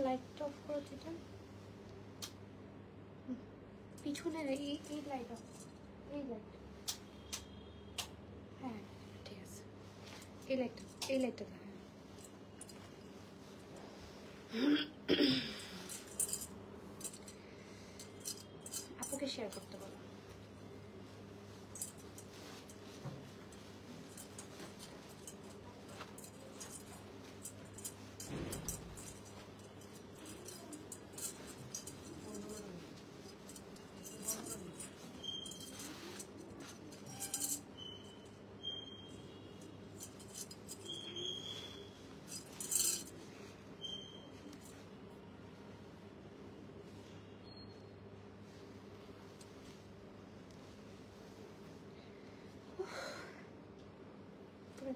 Light off করো যেটা পিছনের এই লাইট অফ, এই লাইট, হ্যাঁ ঠিক আছে, এই লাইটটা দাও। আপুকে শেয়ার করতে বলো।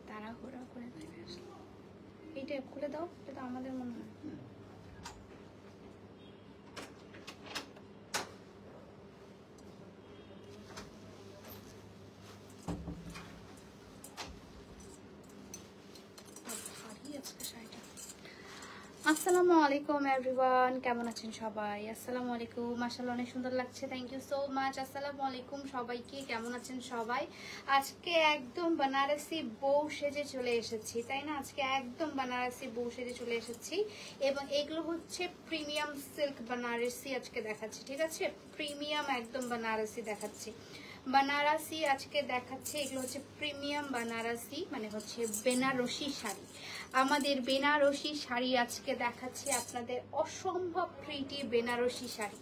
তাড়াহুড়া করে বাইরে আসলো, এইটা খুলে দাও, এটা আমাদের মনে হয় ভারী আজকে শাড়িটা। আসসালামু আলাইকুম এভরিওয়ান, কেমন আছেন সবাই? আসসালামু আলাইকুম, মাশাআল্লাহ অনেক সুন্দর লাগছে, থ্যাংক ইউ সো মাচ। আসসালামু আলাইকুম সবাইকে, কেমন আছেন সবাই? আজকে একদম বেনারসি বউ সেজে চলে এসেছি, তাই না? আজকে একদম বেনারসি বউ সেজে চলে এসেছি এবং এগুলো হচ্ছে প্রিমিয়াম সিল্ক বেনারসি আজকে দেখাচ্ছি, ঠিক আছে? প্রিমিয়াম একদম বেনারসি দেখাচ্ছি, বেনারসি আজকে দেখাচ্ছে। এগুলো হচ্ছে প্রিমিয়াম বেনারসি, মানে হচ্ছে বেনারসি শাড়ি। আমাদের বেনারসি শাড়ি আজকে দেখাচ্ছি আপনাদের, অসম্ভব প্রিটি বেনারসি শাড়ি,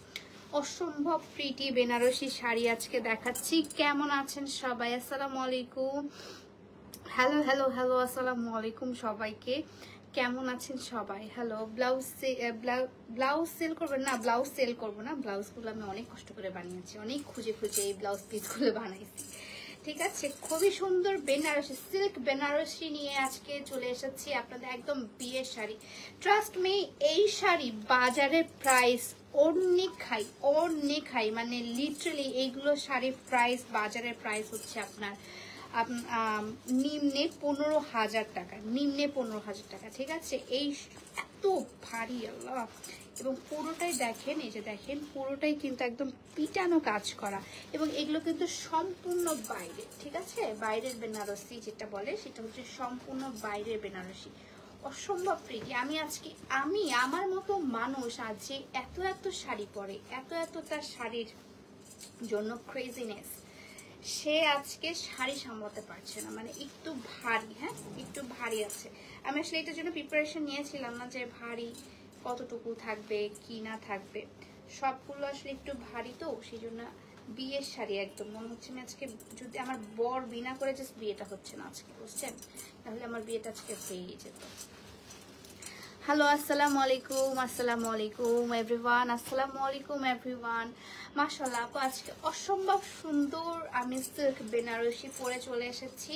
অসম্ভব প্রিটি বেনারসি শাড়ি আজকে দেখাচ্ছি। কেমন আছেন সবাই? আসসালামু আলাইকুম, হ্যালো হ্যালো হ্যালো, আসসালামু আলাইকুম সবাইকে, কেমন আছেন সবাই? হ্যালো। ব্লাউজ সেল করবেন না? ব্লাউজ সেল করবো না, ব্লাউজগুলো আমি অনেক কষ্ট করে বানিয়েছি, অনেক খুঁজে খুঁজে এই ব্লাউজ পিসগুলো বানাইছি, ঠিক আছে? খুবই সুন্দর বেনারসি সিল্ক বেনারসি নিয়ে আজকে চলে এসেছি আপনাদের, একদম বিয়ের শাড়ি। ট্রাস্ট মি, এই শাড়ি বাজারে প্রাইস অনেক হাই, মানে লিটারালি এইগুলো শাড়ির প্রাইস, বাজারের প্রাইস হচ্ছে আপনার নিম্নে 15,000 টাকা, নিম্নে 15,000 টাকা, ঠিক আছে? এই এত ভারী, আল্লাহ। এবং পুরোটাই দেখেন, এই যে দেখেন, পুরোটাই কিন্তু একদম পিটানো কাজ করা, এবং এগুলো কিন্তু সম্পূর্ণ বাইরে, ঠিক আছে? বাইরের বেনারসি যেটা বলে সেটা হচ্ছে সম্পূর্ণ বাইরের বেনারসি, অসম্ভব প্রিটি। আমি আমার মতো মানুষ আজ যে এত শাড়ি পরে, এত তার শাড়ির জন্য ক্রেজিনেস, সে আজকে শাড়ি সামলাতে পারছে না, মানে একটু ভারী, হ্যাঁ একটু ভারী আছে। আমি আসলে এটার জন্য প্রিপারেশন নিয়েছিলাম না যে ভারী কতটুকু থাকবে কি না থাকবে, সবগুলো আসলে একটু ভারী, তো সেই জন্য বিয়ের শাড়ি একদম মনে হচ্ছে আমি আজকে, যদি আমার বর বিনা করে জাস্ট বিয়েটা হচ্ছে না আজকে, বুঝছেন? তাহলে আমার বিয়েটা আজকে হয়েই যেত। হ্যালো, আসসালামু আলাইকুম এভরিওয়ান, আসসালামু আলাইকুম এভরিওয়ান। মাশাআল্লাহ আপু আজকে অসম্ভব সুন্দর আমি সিল্ক বেনারসি পরে চলে এসেছি,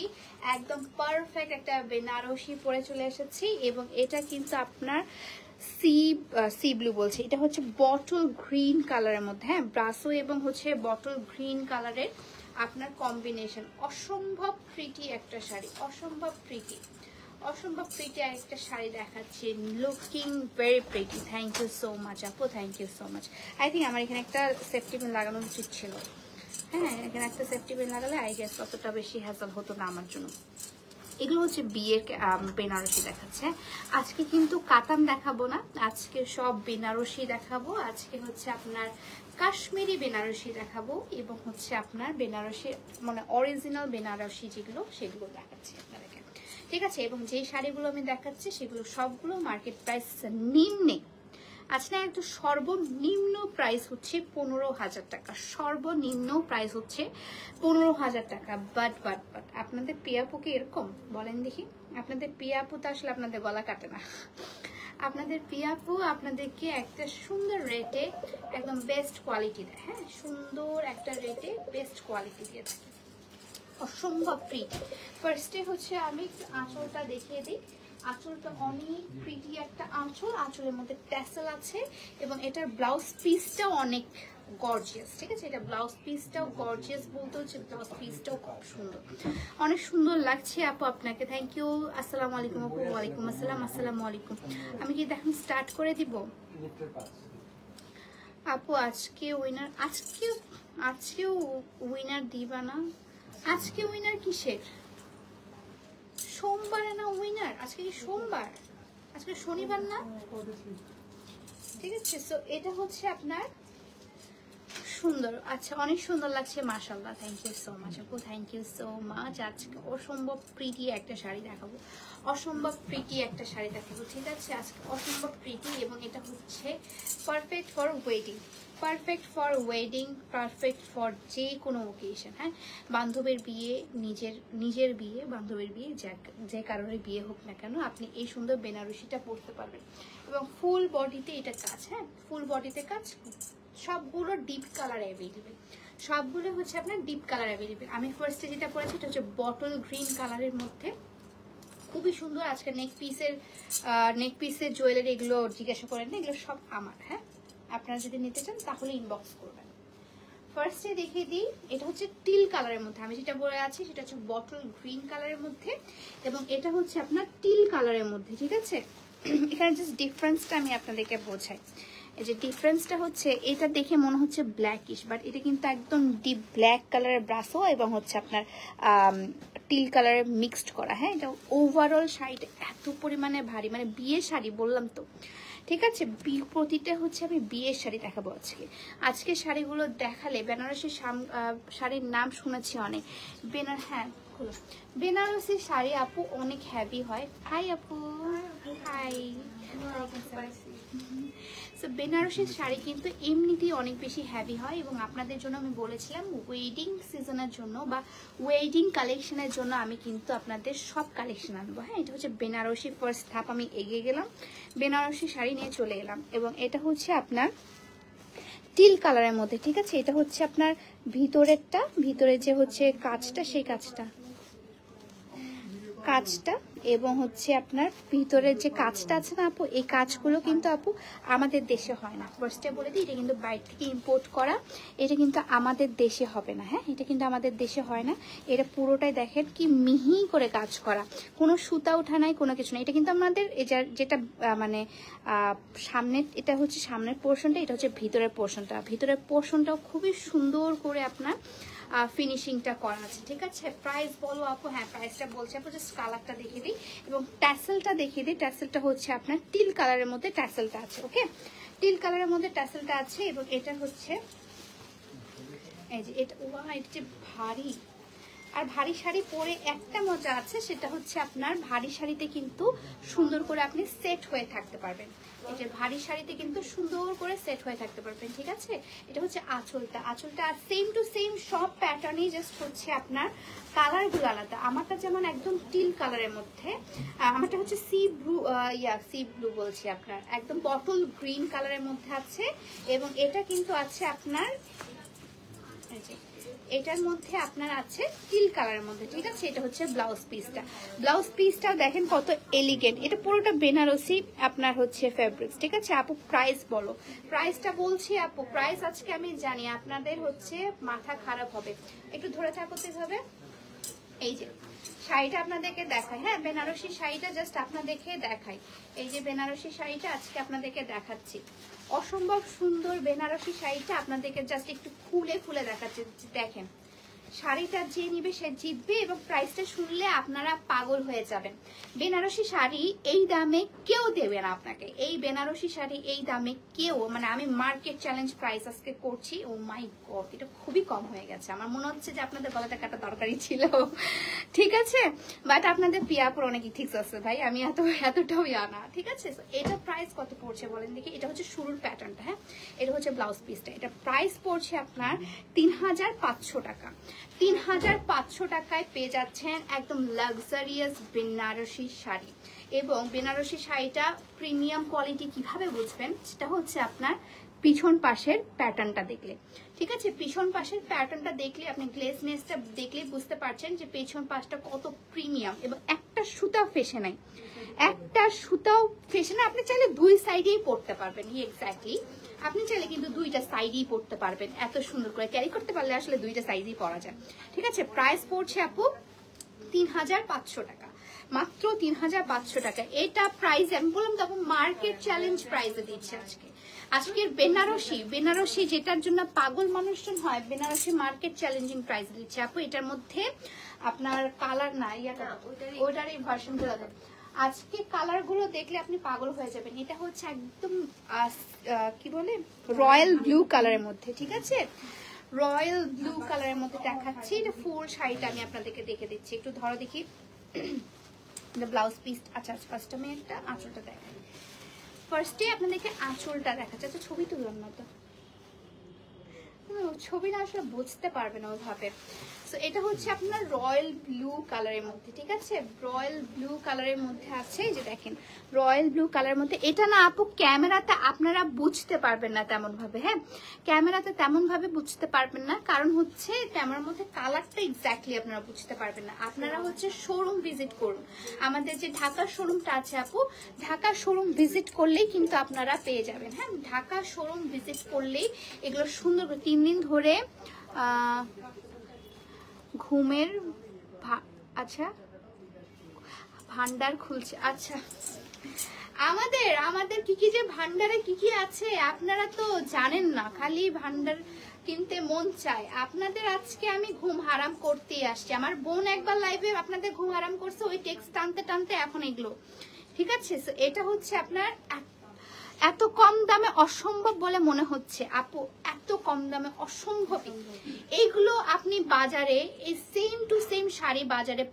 একদম পারফেক্ট একটা বেনারসি পরে চলে এসেছি, এবং এটা কিন্তু আপনার সি ব্লু বলছে, এটা হচ্ছে বটল গ্রিন কালারের মধ্যে, হ্যাঁ ব্রাসো এবং হচ্ছে বটল গ্রিন কালারের আপনার কম্বিনেশন। অসম্ভব প্রিটি একটা শাড়ি, অসম্ভব প্রিটি একটা শাড়ি দেখাচ্ছি, looking very pretty. Thank you so much আপু, thank you so much. I think আমার এখানে একটা সেফটি পিন লাগানো উচিত ছিল, হ্যাঁ এখানে একটা সেফটি পিন লাগালে আই গেস অতটা বেশি হ্যাসল হতো না আমার জন্য। এগুলো হচ্ছে বিয়ের বেনারসি দেখাচ্ছে। আজকে কিন্তু কাতান দেখাবো না, আজকে সব বেনারসি দেখাবো। আজকে হচ্ছে আপনার কাশ্মীরি বেনারসি দেখাবো, এবং হচ্ছে আপনার বেনারসি মানে অরিজিনাল বেনারসি যেগুলো সেগুলো দেখাচ্ছি আপনাদেরকে, ঠিক আছে? এবং যে শাড়িগুলো আমি দেখাচ্ছি সেগুলো সবগুলো মার্কেট প্রাইস নিম্নে, আচ্ছা একটু সর্বনিম্ন প্রাইস হচ্ছে 15,000 টাকা, সর্বনিম্ন প্রাইস হচ্ছে 15,000 টাকা। বাট আপনাদের পিয়াপু কি এরকম বলেন দেখি? আপনাদের পিয়াপু তো আসলে আপনাদের গলা কাটে না, আপনাদের পিয়াপু আপনাদেরকে একটা সুন্দর রেটে একদম বেস্ট কোয়ালিটি দেয়, হ্যাঁ সুন্দর একটা রেটে বেস্ট কোয়ালিটি দিয়ে থাকে, অসম্ভব প্রিটি। ফার্স্টে হচ্ছে আমি আঁচলটা দেখিয়ে দিই, আঁচলটা অনেক প্রিটি একটা আঁচল, আঁচলের মধ্যে ট্যাসেল আছে, এবং এটার ব্লাউজ পিসটাও অনেক গর্জিয়াস, ঠিক আছে? এটা ব্লাউজ পিসটাও গর্জিয়াস, বলতে হচ্ছে ব্লাউজ পিসটাও খুব সুন্দর, অনেক সুন্দর লাগছে আপু আপনাকে। Thank you. আসসালামু আলাইকুম আপু। ওয়ালাইকুম আসসালাম। আসসালামু আলাইকুম। আমি কি দেখুন স্টার্ট করে দিব আপু? আজকে উইনার, আজকেও উইনার দিবা না? আজকে উইনার কিসের? সোমবারে না উইনার? আজকে কি সোমবার? আজকে শনিবার না? ঠিক আছে। সো এটা হচ্ছে আপনার সুন্দর, আচ্ছা অনেক সুন্দর লাগছে মাশাআল্লাহ। থ্যাংক ইউ সো মাচ আপু, থ্যাংক ইউ সো মাচ। আজকে অসম্ভব প্রিটি একটা শাড়ি দেখাবো, অসম্ভব প্রিটি একটা শাড়ি দেখাবো, ঠিক আছে? আজকে অসম্ভব প্রিটি, এবং এটা হচ্ছে perfect for wedding, perfect for wedding, perfect for যে কোনো ওকেশন। হ্যাঁ, বান্ধবীর বিয়ে, নিজের বিয়ে, বান্ধবীর বিয়ে, যে কারণে বিয়ে হোক না কেন, আপনি এই সুন্দর বেনারসিটা পরতে পারবেন। এবং ফুল বডিতে এটা কাজ, হ্যাঁ ফুল বডিতে কাজ, সবগুলো ডিপ কালার অ্যাভেলেবেল, সবগুলো হচ্ছে আপনার ডিপ কালার অ্যাভেলেবেল। আমি ফার্স্টে যেটা পরেছি এটা হচ্ছে বটল গ্রিন কালারের মধ্যে, খুবই সুন্দর। আজকে নেক পিসের জুয়েলারি এগুলো জিজ্ঞাসা করেন না, এগুলো সব আমার। হ্যাঁ, আপনারা যদি নিতে চান তাহলে ইনবক্স করবেন। ফার্স্টে দেখিয়ে দিই, এটা হচ্ছে টিল কালারের মধ্যে, আমি যেটা বলে আছি সেটা হচ্ছে বটল গ্রিন কালারের মধ্যে, এবং এটা হচ্ছে আপনার টিল কালারের মধ্যে, ঠিক আছে? এখানে জাস্ট ডিফারেন্সটা আমি আপনাদেরকে বোঝাই। এই যে ডিফারেন্সটা হচ্ছে, এটা দেখে মনে হচ্ছে ব্ল্যাকিশ, বাট এটা কিন্তু একদম ডিপ ব্ল্যাক কালারের ব্রাসো এবং হচ্ছে আপনার টিল কালারের মিক্সড করা। হ্যাঁ, এটা ওভারঅল শাড়িটা এত পরিমাণে ভারী, মানে বিয়ের শাড়ি বললাম তো, ঠিক আছে? প্রতিটা হচ্ছে আমি বিয়ের শাড়ি দেখাবো আজকে। আজকে শাড়িগুলো দেখালে, বেনারসি শাড়ির নাম শুনেছি অনেক, হ্যাঁ বেনারসি শাড়ি আপু অনেক হেভি হয়। হাই আপু, হাই। সো বেনারসি শাড়ি কিন্তু এমনিতেই অনেক বেশি হেভি হয়, এবং আপনাদের জন্য আমি বলেছিলাম ওয়েডিং সিজনের জন্য বা ওয়েডিং কালেকশনের জন্য আমি কিন্তু আপনাদের সব কালেকশন আনবো। হ্যাঁ, এটা হচ্ছে বেনারসি ফার্স্ট ধাপ, আমি এগিয়ে গেলাম, বেনারসি শাড়ি নিয়ে চলে এলাম, এবং এটা হচ্ছে আপনার টিল কালারের মধ্যে, ঠিক আছে? এটা হচ্ছে আপনার ভিতরে যে হচ্ছে কাজটা, সেই কাজটা এবং হচ্ছে আপনার ভিতরের যে কাজটা আছে না আপু, এই কাজগুলো কিন্তু আপু আমাদের দেশে হয় না। ফার্স্টে বলে দিই, এটা কিন্তু বাইরে থেকে ইম্পোর্ট করা, এটা কিন্তু আমাদের দেশে হবে না। হ্যাঁ, এটা কিন্তু আমাদের দেশে হয় না। এটা পুরোটাই দেখেন কি মিহি করে কাজ করা, কোনো সুতা ওঠা নাই, কোনো কিছু না। এটা কিন্তু আমাদের যেটা মানে সামনের, এটা হচ্ছে সামনের পোর্শনটা, এটা হচ্ছে ভিতরের পোর্শনটাও খুবই সুন্দর করে আপনার ফিনিশিংটা করা আছে, ঠিক আছে? প্রাইস বলো আপু? হ্যাঁ, প্রাইসটা বলছি আপু, জাস্ট কালারটা দেখিয়ে দিই এবং ট্যাসেলটা দেখিয়ে দিই। ট্যাসেলটা হচ্ছে আপনার টিল কালারের মধ্যে ট্যাসেলটা আছে, ওকে? টিল কালারের মধ্যে ট্যাসেলটা আছে, এবং এটা হচ্ছে এই যে এটা, এটা যে ভারী, আর ভারী শাড়ি পরে একটা মজা আছে, সেটা হচ্ছে আপনার ভারী শাড়িতে কিন্তু সুন্দর করে আপনি সেট হয়ে থাকতে পারবেন। এই যে ভারী শাড়িতে কিন্তু সুন্দর করে সেট হয়ে থাকতে পারবেন, ঠিক আছে? এটা হচ্ছে আঁচলটা সেম টু সেম সব প্যাটার্নই, জাস্ট হচ্ছে আপনার কালারগুলো আলাদা। আমারটা যেমন একদম টিল কালারের মধ্যে, আমারটা হচ্ছে সি ব্লু বলছি, আপনার একদম বটল গ্রিন কালারের মধ্যে আছে, এবং এটা কিন্তু আছে আপনার এটার মধ্যে আপনার আছে টিল কালারের মধ্যে, ঠিক আছে? এটা হচ্ছে ব্লাউজ পিসটা দেখেন কত এলিগেন্ট। এটা পুরোটা বেনারসি আপনার হচ্ছে ফেব্রিক্স, ঠিক আছে? আপু প্রাইস বলো? প্রাইসটা বলছি আপু, প্রাইস আজকে আমি জানি আপনাদের হচ্ছে মাথা খারাপ হবে, একটু ধরে থাকতে হবে। এই যে শাড়িটা আপনাদেরকে দেখাই, হ্যাঁ বেনারসি শাড়িটা জাস্ট আপনাদেরকে দেখাই। এই যে বেনারসি শাড়িটা আজকে আপনাদেরকে দেখাচ্ছি, অসম্ভব সুন্দর বেনারসি শাড়িটা আপনাদেরকে জাস্ট একটু খুলে দেখাচ্ছি। দেখেন শাড়িটা যে নিবে সে জিতবে, এবং প্রাইসটা শুনলে আপনারা পাগল হয়ে যাবেন। বেনারসি শাড়ি এই দামে কেউ দেবে না আপনাকে, এই বেনারসি শাড়ি এই দামে কেউ, মানে আমি মার্কেট চ্যালেঞ্জ প্রাইস আজকে করছি। ও মাই গড, এটা খুবই কম হয়ে গেছে। আমার মনে হচ্ছে যে আপনাদের গলাটা কাটা দরকারি ছিল, ঠিক আছে? বাট আপনাদের পিয়াপুর অনেক ইথিক্স আছে ভাই, আমি এতটাও না, ঠিক আছে? এটা প্রাইস কত পড়ছে বলেন দেখি? এটা হচ্ছে শুরুর প্যাটার্নটা, হ্যাঁ এটা হচ্ছে ব্লাউজ পিসটা। এটা প্রাইস পড়ছে আপনার 3500 টাকা। 3500 টাকায় পেয়ে যাচ্ছেন একদম লাক্সারিয়াস বেনারসি শাড়ি। এবং বেনারসি শাড়িটা প্রিমিয়াম কোয়ালিটি কিভাবে বুঝবেন, সেটা হচ্ছে আপনার পিছন পাশের প্যাটার্নটা দেখলে, ঠিক আছে? পিছন পাশের প্যাটার্নটা দেখলে আপনি গ্লেসনেসটা দেখলে বুঝতে পারছেন যে পেছন পাশটা কত প্রিমিয়াম, এবং একটা সুতা ফেসে নাই। একটা সুতাও ফেসে না, আপনি চাইলে দুই সাইডেই পরতে পারবেন। এক্স্যাক্টলি, আপনি চাইলে কিন্তু দুইটা সাইডেই পরতে পারবেন, এত সুন্দর করে ক্যারি করতে পারলে আসলে দুইটা সাইজেই পরা যায়। ঠিক আছে, প্রাইস পড়ছে আপু 3500 টাকা, মাত্র 3500 টাকা। এটা প্রাইস আমি বললাম তখন মার্কেট চ্যালেঞ্জ প্রাইসে দিচ্ছে আজকে। আজকের বেনারসি যেটার জন্য পাগল মানুষজন হয়, বেনারসি মার্কেট চ্যালেঞ্জিং প্রাইস দিচ্ছে আপু। এটার মধ্যে আপনার কালার না, ওইটার এই ভার্সনগুলো আজকে কালার গুলো দেখলে আপনি পাগল হয়ে যাবেন। এটা হচ্ছে একদম কি বলে রয়্যাল ব্লু কালারের মধ্যে। ঠিক আছে, রয়্যাল ব্লু কালারের মধ্যে দেখাচ্ছি। এটা ফুল শাড়িটা আমি আপনাদেরকে দেখে দিচ্ছি, একটু ধরো দেখি ব্লাউজ পিস। আচ্ছা ফার্স্ট আমি একটা আঁচলটা দেখাই। ফার্স্টে আপনাদেরকে আঁচলটা দেখাচ্ছে। আচ্ছা ছবি তুললাম না তো, ছবি না আসলে বুঝতে পারবে না ওইভাবে। সো এটা হচ্ছে আপনার রয়্যাল ব্লু কালারের মধ্যে। ঠিক আছে, রয়্যাল ব্লু কালারের মধ্যে আছে, এই যে দেখেন রয়্যাল ব্লু কালারের মধ্যে। এটা না আপু ক্যামেরাতে আপনারা বুঝতে পারবেন না তেমন ভাবে, হ্যাঁ ক্যামেরাতে তেমন ভাবে বুঝতে পারবেন না, কারণ হচ্ছে ক্যামেরার মধ্যে কালারটা এক্স্যাক্টলি আপনারা বুঝতে পারবেন না। আপনারা হচ্ছে শোরুম ভিজিট করুন, আমাদের যে ঢাকার শোরুমটা আছে আপু, ঢাকার শোরুম ভিজিট করলেই কিন্তু আপনারা পেয়ে যাবেন। হ্যাঁ, ঢাকার শোরুম ভিজিট করলেই এগুলো সুন্দর করে 3 দিন ধরে ঘুমের আচ্ছা ভান্ডার খুলছে। আচ্ছা আমাদের কি যে ভান্ডারে কি আছে আপনারা তো জানেন না, খালি ভান্ডার কিনতে মন চায় আপনাদের। আজকে আমি ঘুম হারাম করতেই আসছি। আমার বোন একবার লাইভে আপনাদের ঘুম হারাম করছে, ওই টেক্সট টানতে টানতে এখন এগুলো। ঠিক আছে, এটা হচ্ছে আপনার এত কম দামে অসম্ভব বলে মনে হচ্ছে আপু, এত কম দামে অসম্ভব। এইগুলো আপনি বাজারে এই সেম টু সেম শাড়ি বাজারে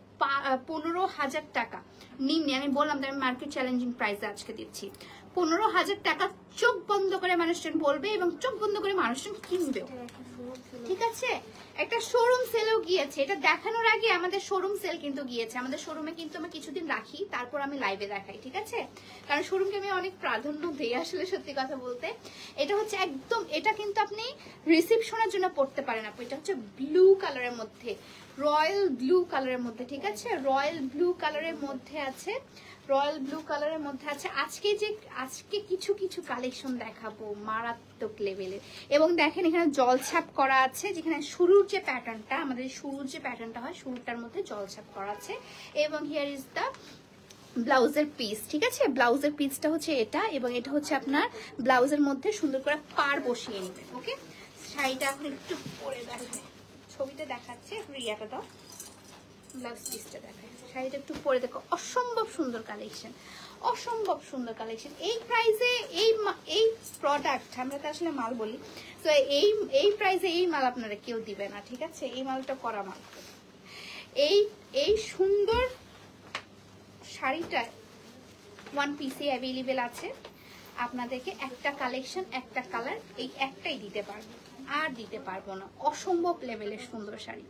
15,000 টাকা নিম্নে, আমি বললাম আমি মার্কেট চ্যালেঞ্জিং প্রাইসে আজকে দিচ্ছি 15,000 টাকা। চোখ বন্ধ করে মানুষজন বলবে এবং চোখ বন্ধ করে মানুষজন কিনবে। ঠিক আছে, একটা শোরুম সেলও গিয়েছে, এটা দেখানোর আগে আমাদের শোরুম সেল কিন্তু গিয়েছে। আমাদের শোরুমে কিন্তু আমি কিছুদিন রাখি, তারপর আমি লাইভে দেখাই। ঠিক আছে, কারণ শোরুমকে আমি অনেক প্রাধান্য দিই আসলে, সত্যি কথা বলতে। এটা হচ্ছে একদম, এটা কিন্তু আপনি রিসেপশনের জন্য পড়তে পারেন আপু। এটা হচ্ছে ব্লু কালারের মধ্যে, রয়্যাল ব্লু কালারের মধ্যে। ঠিক আছে, রয়্যাল ব্লু কালারের মধ্যে আছে, রয়্যাল ব্লু কালারের মধ্যে আছে। আজকে কিছু কালেকশন দেখাবো মারাত্মক লেভেলের। এবং দেখেন এখানে জলছাপ করা আছে, যেখানে শুরুর যে প্যাটার্নটা, আমাদের শুরুর যে প্যাটার্নটা হয়, শুরুটার মধ্যে জলছাপ করা আছে। এবং হিয়ার ইজ দ্য ব্লাউজের পিস। ঠিক আছে, ব্লাউজের পিসটা হচ্ছে এটা, এবং এটা হচ্ছে আপনার ব্লাউজের মধ্যে সুন্দর করে পার বসিয়ে নেবেন। ওকে, শাড়িটা এখন একটু পরে দেখায়, ছবিতে দেখাচ্ছে, রিয়াটা দাও, ব্লাউজ পিসটা দেখায়, শাড়িটা একটু পরে দেখো। অসম্ভব সুন্দর কালেকশন, অসম্ভব সুন্দর কালেকশন। এই প্রাইসে এই প্রোডাক্ট, আমরা তো আসলে মাল বলি, তো এই প্রাইসে এই মাল আপনারা কেউ দিবে না। ঠিক আছে, এই মালটা করা মাল। এই সুন্দর শাড়িটা ওয়ান পিসে অ্যাভেলেবেল আছে। আপনাদেরকে একটা কালেকশন, একটা কালার, এই একটাই দিতে পারবো, আর দিতে পারবো না। অসম্ভব লেভেলের সুন্দর শাড়ি।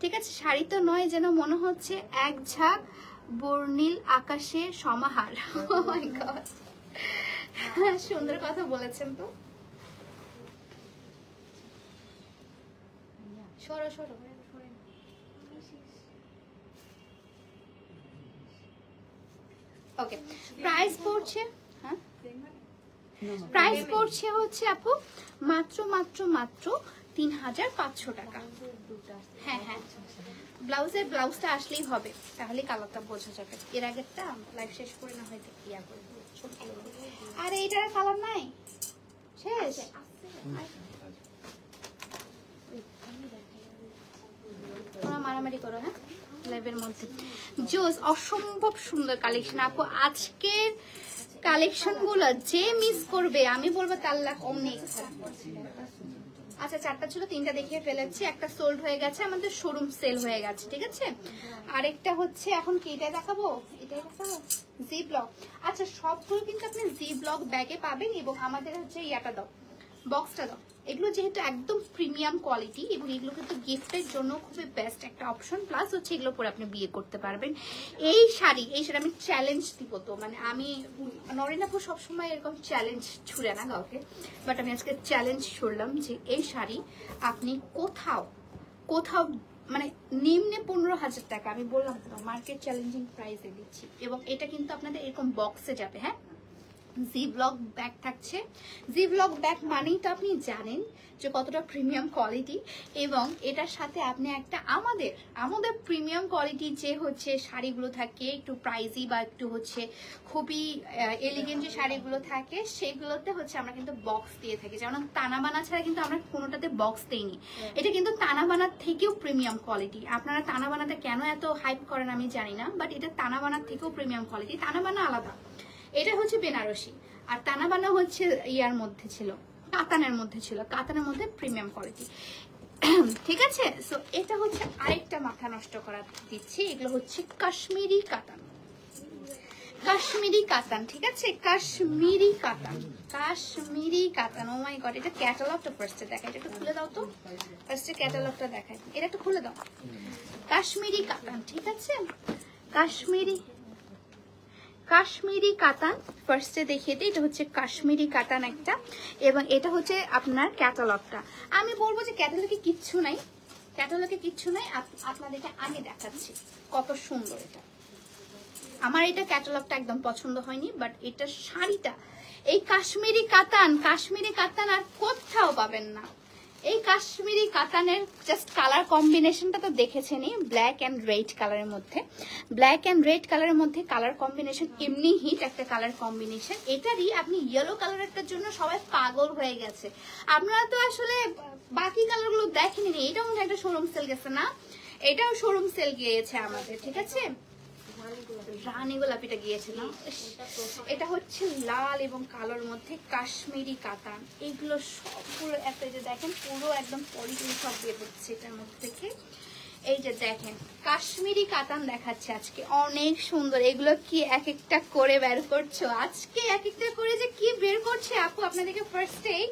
ঠিক আছে, শাড়ি তো নয়, যেন মনে হচ্ছে এক ঝাঁক বর্ণিল আকাশের সমাহার। Oh my God, সুন্দর কথা বলেছেন তো। সরো সরো। ওকে, প্রাইস পড়ছে, হ্যাঁ প্রাইস পড়ছে হচ্ছে আপু মাত্র 3500 টাকা। হ্যাঁ হ্যাঁ, ব্লাউজটা আসলেই হবে, তাহলে কালারটা বোঝা যাবে। এর আগেরটা লাইভ শেষ করে না হয়তো ইয়া করে। আরে এইটার কালার নাই, শেষ। তোমরা মারামারি করো, হ্যাঁ লাইভের মধ্যে। জোস, অসম্ভব সুন্দর কালেকশন আপু। আজকের কালেকশন গুলো যে মিস করবে আমি বলবো তার লাখ অনেক। আচ্ছা 4টা ছিল, 3টা দেখিয়ে ফেলেছি, একটা সোল্ড হয়ে গেছে, আমাদের শোরুম সেল হয়ে গেছে। ঠিক আছে, আরেকটা হচ্ছে এখন কি এটাই দেখাবো, এটাই দেখাবো জি ব্লক। আচ্ছা সবগুলো কিন্তু আপনি জি ব্লক ব্যাগে পাবেন। এবং আমাদের হচ্ছে ইয়াটা দাও, বক্সটা দাও। এগুলো যেহেতু একদম প্রিমিয়াম কোয়ালিটি, এবং এগুলো কিন্তু গিফটের জন্য খুবই বেস্ট একটা অপশন। প্লাস হচ্ছে এগুলো পরে আপনি বিয়ে করতে পারবেন। এই শাড়ি আমি চ্যালেঞ্জ দিব তো, মানে আমি নরিনাপুর সবসময় এরকম চ্যালেঞ্জ ছুড়ে না কাউকে, বাট আমি আজকে চ্যালেঞ্জ ছুড়লাম যে এই শাড়ি আপনি কোথাও মানে নিম্নে 15,000 টাকা, আমি বললাম তো মার্কেট চ্যালেঞ্জিং প্রাইসে দিচ্ছি। এবং এটা কিন্তু আপনাদের এরকম বক্সে যাবে। হ্যাঁ, জি ব্লক ব্যাগ থাকছে। জি ব্লক ব্যাগ মানেই তো আপনি জানেন যে কতটা প্রিমিয়াম কোয়ালিটি, এবং এটার সাথে আপনি একটা আমাদের প্রিমিয়াম কোয়ালিটি যে হচ্ছে শাড়িগুলো থাকে একটু প্রাইজি বা একটু হচ্ছে খুবই এলিগেন্ট যে শাড়িগুলো থাকে সেগুলোতে হচ্ছে আমরা কিন্তু বক্স দিয়ে থাকি। যেমন তানা বানা ছাড়া কিন্তু আমরা কোনোটাতে বক্স দিইনি। এটা কিন্তু তানা বানার থেকেও প্রিমিয়াম কোয়ালিটি। আপনারা তানা বানাতে কেন এত হাইপ করেন আমি জানি না, বাট এটা তানা বানার থেকেও প্রিমিয়াম কোয়ালিটি। তানা বানা আলাদা, এটা হচ্ছে বেনারসি, আর তানা বানা হচ্ছে ইয়ার মধ্যে ছিল, কাতানের মধ্যে ছিল, কাতানের মধ্যে প্রিমিয়াম কোয়ালিটি। ঠিক আছে, সো এটা হচ্ছে আরেকটা মাথা নষ্ট করা দিচ্ছি। এগুলো হচ্ছে কাশ্মীরি কাতান, কাশ্মীরি কাতান। ঠিক আছে, কাশ্মীরি কাতান, কাশ্মীরি কাতান। ও মাই গড, এটা ক্যাটালগটা ফার্স্টে দেখাই, এটা একটু খুলে দাও তো। ফার্স্টে ক্যাটালগটা দেখাই, এটা একটু খুলে দাও। কাশ্মীরি কাতান, ঠিক আছে, কাশ্মীরি কাশ্মীরি কাতান ফার্স্টে দেখিয়ে দিই। এটা হচ্ছে কাশ্মীরি কাতান একটা, এবং এটা হচ্ছে আপনার ক্যাটালগটা। আমি বলবো যে ক্যাটালগে কিচ্ছু নাই, ক্যাটালগে কিচ্ছু নাই, আপনাদেরকে আমি দেখাচ্ছি কত সুন্দর এটা। আমার এটা ক্যাটালগটা একদম পছন্দ হয়নি, বাট এটা শাড়িটা এই কাশ্মীরি কাতান, কাশ্মীরি কাতান আর কোথাও পাবেন না। এই কাশ্মীরি কাতানের জাস্ট কালার কম্বিনেশনটা তো দেখেছেনই, ব্ল্যাক অ্যান্ড রেড কালারের মধ্যে, ব্ল্যাক অ্যান্ড রেড কালারের মধ্যে কালার কম্বিনেশন এমনি হিট একটা কালার কম্বিনেশন। এটারই আপনি ইয়েলো কালারটার জন্য সবাই পাগল হয়ে গেছে। আপনারা তো আসলে বাকি কালারগুলো দেখেনি, এটাও একটা শোরুম সেল গেছে না, এটাও শোরুম সেল গিয়েছে আমাদের। ঠিক আছে, রানী গোলাপিটা গিয়েছে না। এটা হচ্ছে লাল এবং কালোর মধ্যে কাশ্মীরি কাতান। এগুলো সবগুলো এত, যে দেখেন পুরো একদম পলিগুলো সব বের হচ্ছে এটার মধ্যে থেকে। এই যে দেখেন কাশ্মীরি কাতান দেখাচ্ছে আজকে, অনেক সুন্দর। এগুলো কি এক একটা করে বের করছো আজকে, এক একটা করে যে কি বের করছে আপু। আপনাদেরকে ফার্স্টেই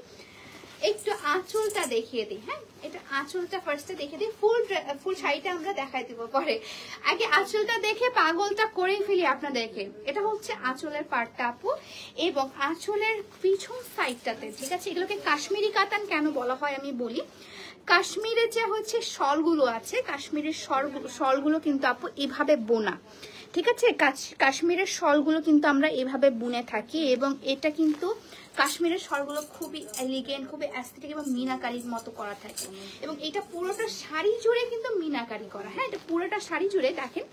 একটু আঁচলটা দেখিয়ে দিই। হ্যাঁ, এটা আঁচলটা ফার্স্টে দেখিয়ে দিই, ফুল শাড়িটা আমরা দেখাই দেবো পরে। আগে আঁচলটা দেখে পাগলটা করে ফেলি আপনাদেরকে। এটা হচ্ছে আঁচলের পার্টটা আপু, এবং আঁচলের পিছন সাইডটাতে, ঠিক আছে, এগুলোকে কাশ্মীরি কাতান কেন বলা হয় আমি বলি। কাশ্মীরের যে হচ্ছে শলগুলো আছে, কাশ্মীরের শলগুলো কিন্তু আপু এভাবে বোনা। ঠিক আছে, কাশ্মীরের শলগুলো কিন্তু আমরা এভাবে বুনে থাকি, এবং এটা কিন্তু কাশ্মীরের শলগুলো খুবই এলিগেন্ট, খুবই অ্যাস্থেটিক এবং মিনাকারির মতো করা থাকে। এবং এটা পুরোটা শাড়ি জুড়ে কিন্তু মিনাকারি করা। হ্যাঁ, এটা পুরোটা শাড়ি জুড়ে দেখেন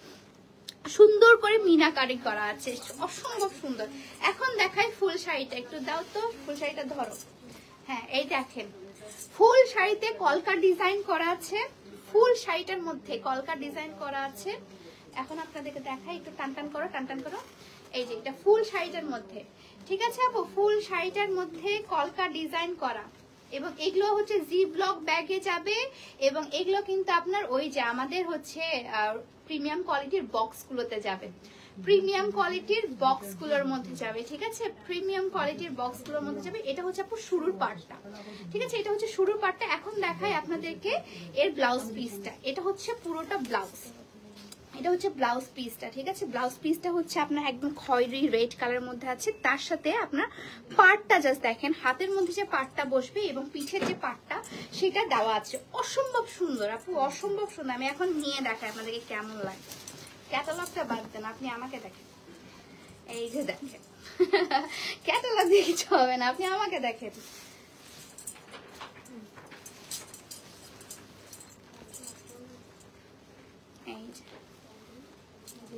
সুন্দর করে মিনাকারি করা আছে, অসম্ভব সুন্দর। এখন দেখাই ফুল শাড়িটা, একটু দাও তো, ফুল শাড়িটা ধরো। হ্যাঁ, এই দেখেন ফুল শাড়িতে কলকা ডিজাইন করা আছে, ফুল শাড়িটার মধ্যে কলকা ডিজাইন করা আছে। এখন আপনাদেরকে দেখাই, একটু টান টান করো, টান টান করো। এই যে এটা ফুল শাড়িটার মধ্যে, ঠিক আছে আপু, ফুল শাড়িটার মধ্যে কলকা ডিজাইন করা, এবং এগুলো হচ্ছে জি ব্লক ব্যাগে যাবে। এবং এগুলো কিন্তু আপনার ওই যে আমাদের হচ্ছে প্রিমিয়াম কোয়ালিটির বক্সগুলোতে যাবে, প্রিমিয়াম কোয়ালিটির বক্সগুলোর মধ্যে যাবে। ঠিক আছে, প্রিমিয়াম কোয়ালিটির বক্সগুলোর মধ্যে যাবে। এটা হচ্ছে আপু শুরুর পার্টটা। ঠিক আছে, এটা হচ্ছে শুরুর পার্টটা। এখন দেখাই আপনাদেরকে এর ব্লাউজ পিসটা। এটা হচ্ছে পুরোটা ব্লাউজ, এটা হচ্ছে ব্লাউজ পিসটা। ঠিক আছে, ব্লাউজ পিসটা হচ্ছে আপনার একদম খয়েরি রেড কালারের মধ্যে আছে। তার সাথে আপনার পার্টটা জাস্ট দেখেন, হাতের মধ্যে যে পার্টটা বসবে এবং পিঠের যে পার্টটা সেটা দেওয়া আছে। অসম্ভব সুন্দর আপু, অসম্ভব সুন্দর। আমি এখন নিয়ে দেখাই আপনাদেরকে কেমন লাগে। ক্যাটালগটা বাদ দেন, আপনি আমাকে দেখেন। এই যে দেখেন, ক্যাটালগ দিয়ে কিছু হবে না, আপনি আমাকে দেখেন। এই যে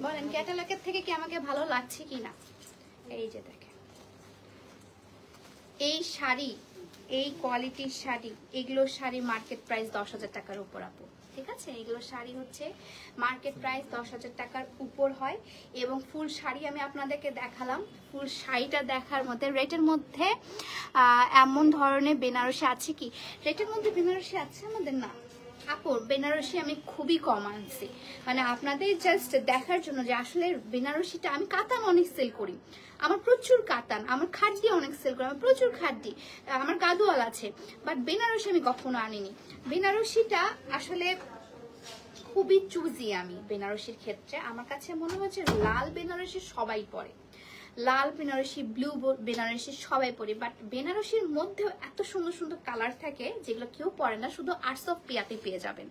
বলেন ক্যাটালগের থেকে কি আমাকে ভালো লাগছে কি না। এই যে দেখেন এই শাড়ি, এই কোয়ালিটির শাড়ি, এগুলোর শাড়ি মার্কেট প্রাইস 10,000 টাকার উপর আপু। ঠিক আছে, এগুলো শাড়ি হচ্ছে মার্কেট প্রাইস 10,000 টাকার উপর হয়। এবং ফুল শাড়ি আমি আপনাদেরকে দেখালাম, ফুল শাড়িটা দেখার মধ্যে রেটের মধ্যে এমন ধরনের বেনারসি আছে কি, রেটের মধ্যে বেনারসি আছে আমাদের না আপু। বেনারসি আমি খুবই কম আনছি, মানে আপনাদের জাস্ট দেখার জন্য যে আসলে বেনারসিটা আমি কাতান অনেক সেল করি, আমার প্রচুর কাতান, আমার খাদ্যি অনেক সেল করি, আমার প্রচুর খাদ্যি, আমার গাদোয়াল আছে, বাট বেনারসি আমি কখনো আনিনি। বেনারসিটা আসলে খুবই চুজি আমি বেনারসির ক্ষেত্রে। আমার কাছে মনে হচ্ছে লাল বেনারসি সবাই পরে, লাল বেনারসি, ব্লু বেনারসি সবাই পরি, বাট বেনারসির মধ্যেও এত সুন্দর সুন্দর কালার থাকে যেগুলো কেউ পরে না, শুধু আর্টস অফ পিয়াতে পেয়ে যাবেন।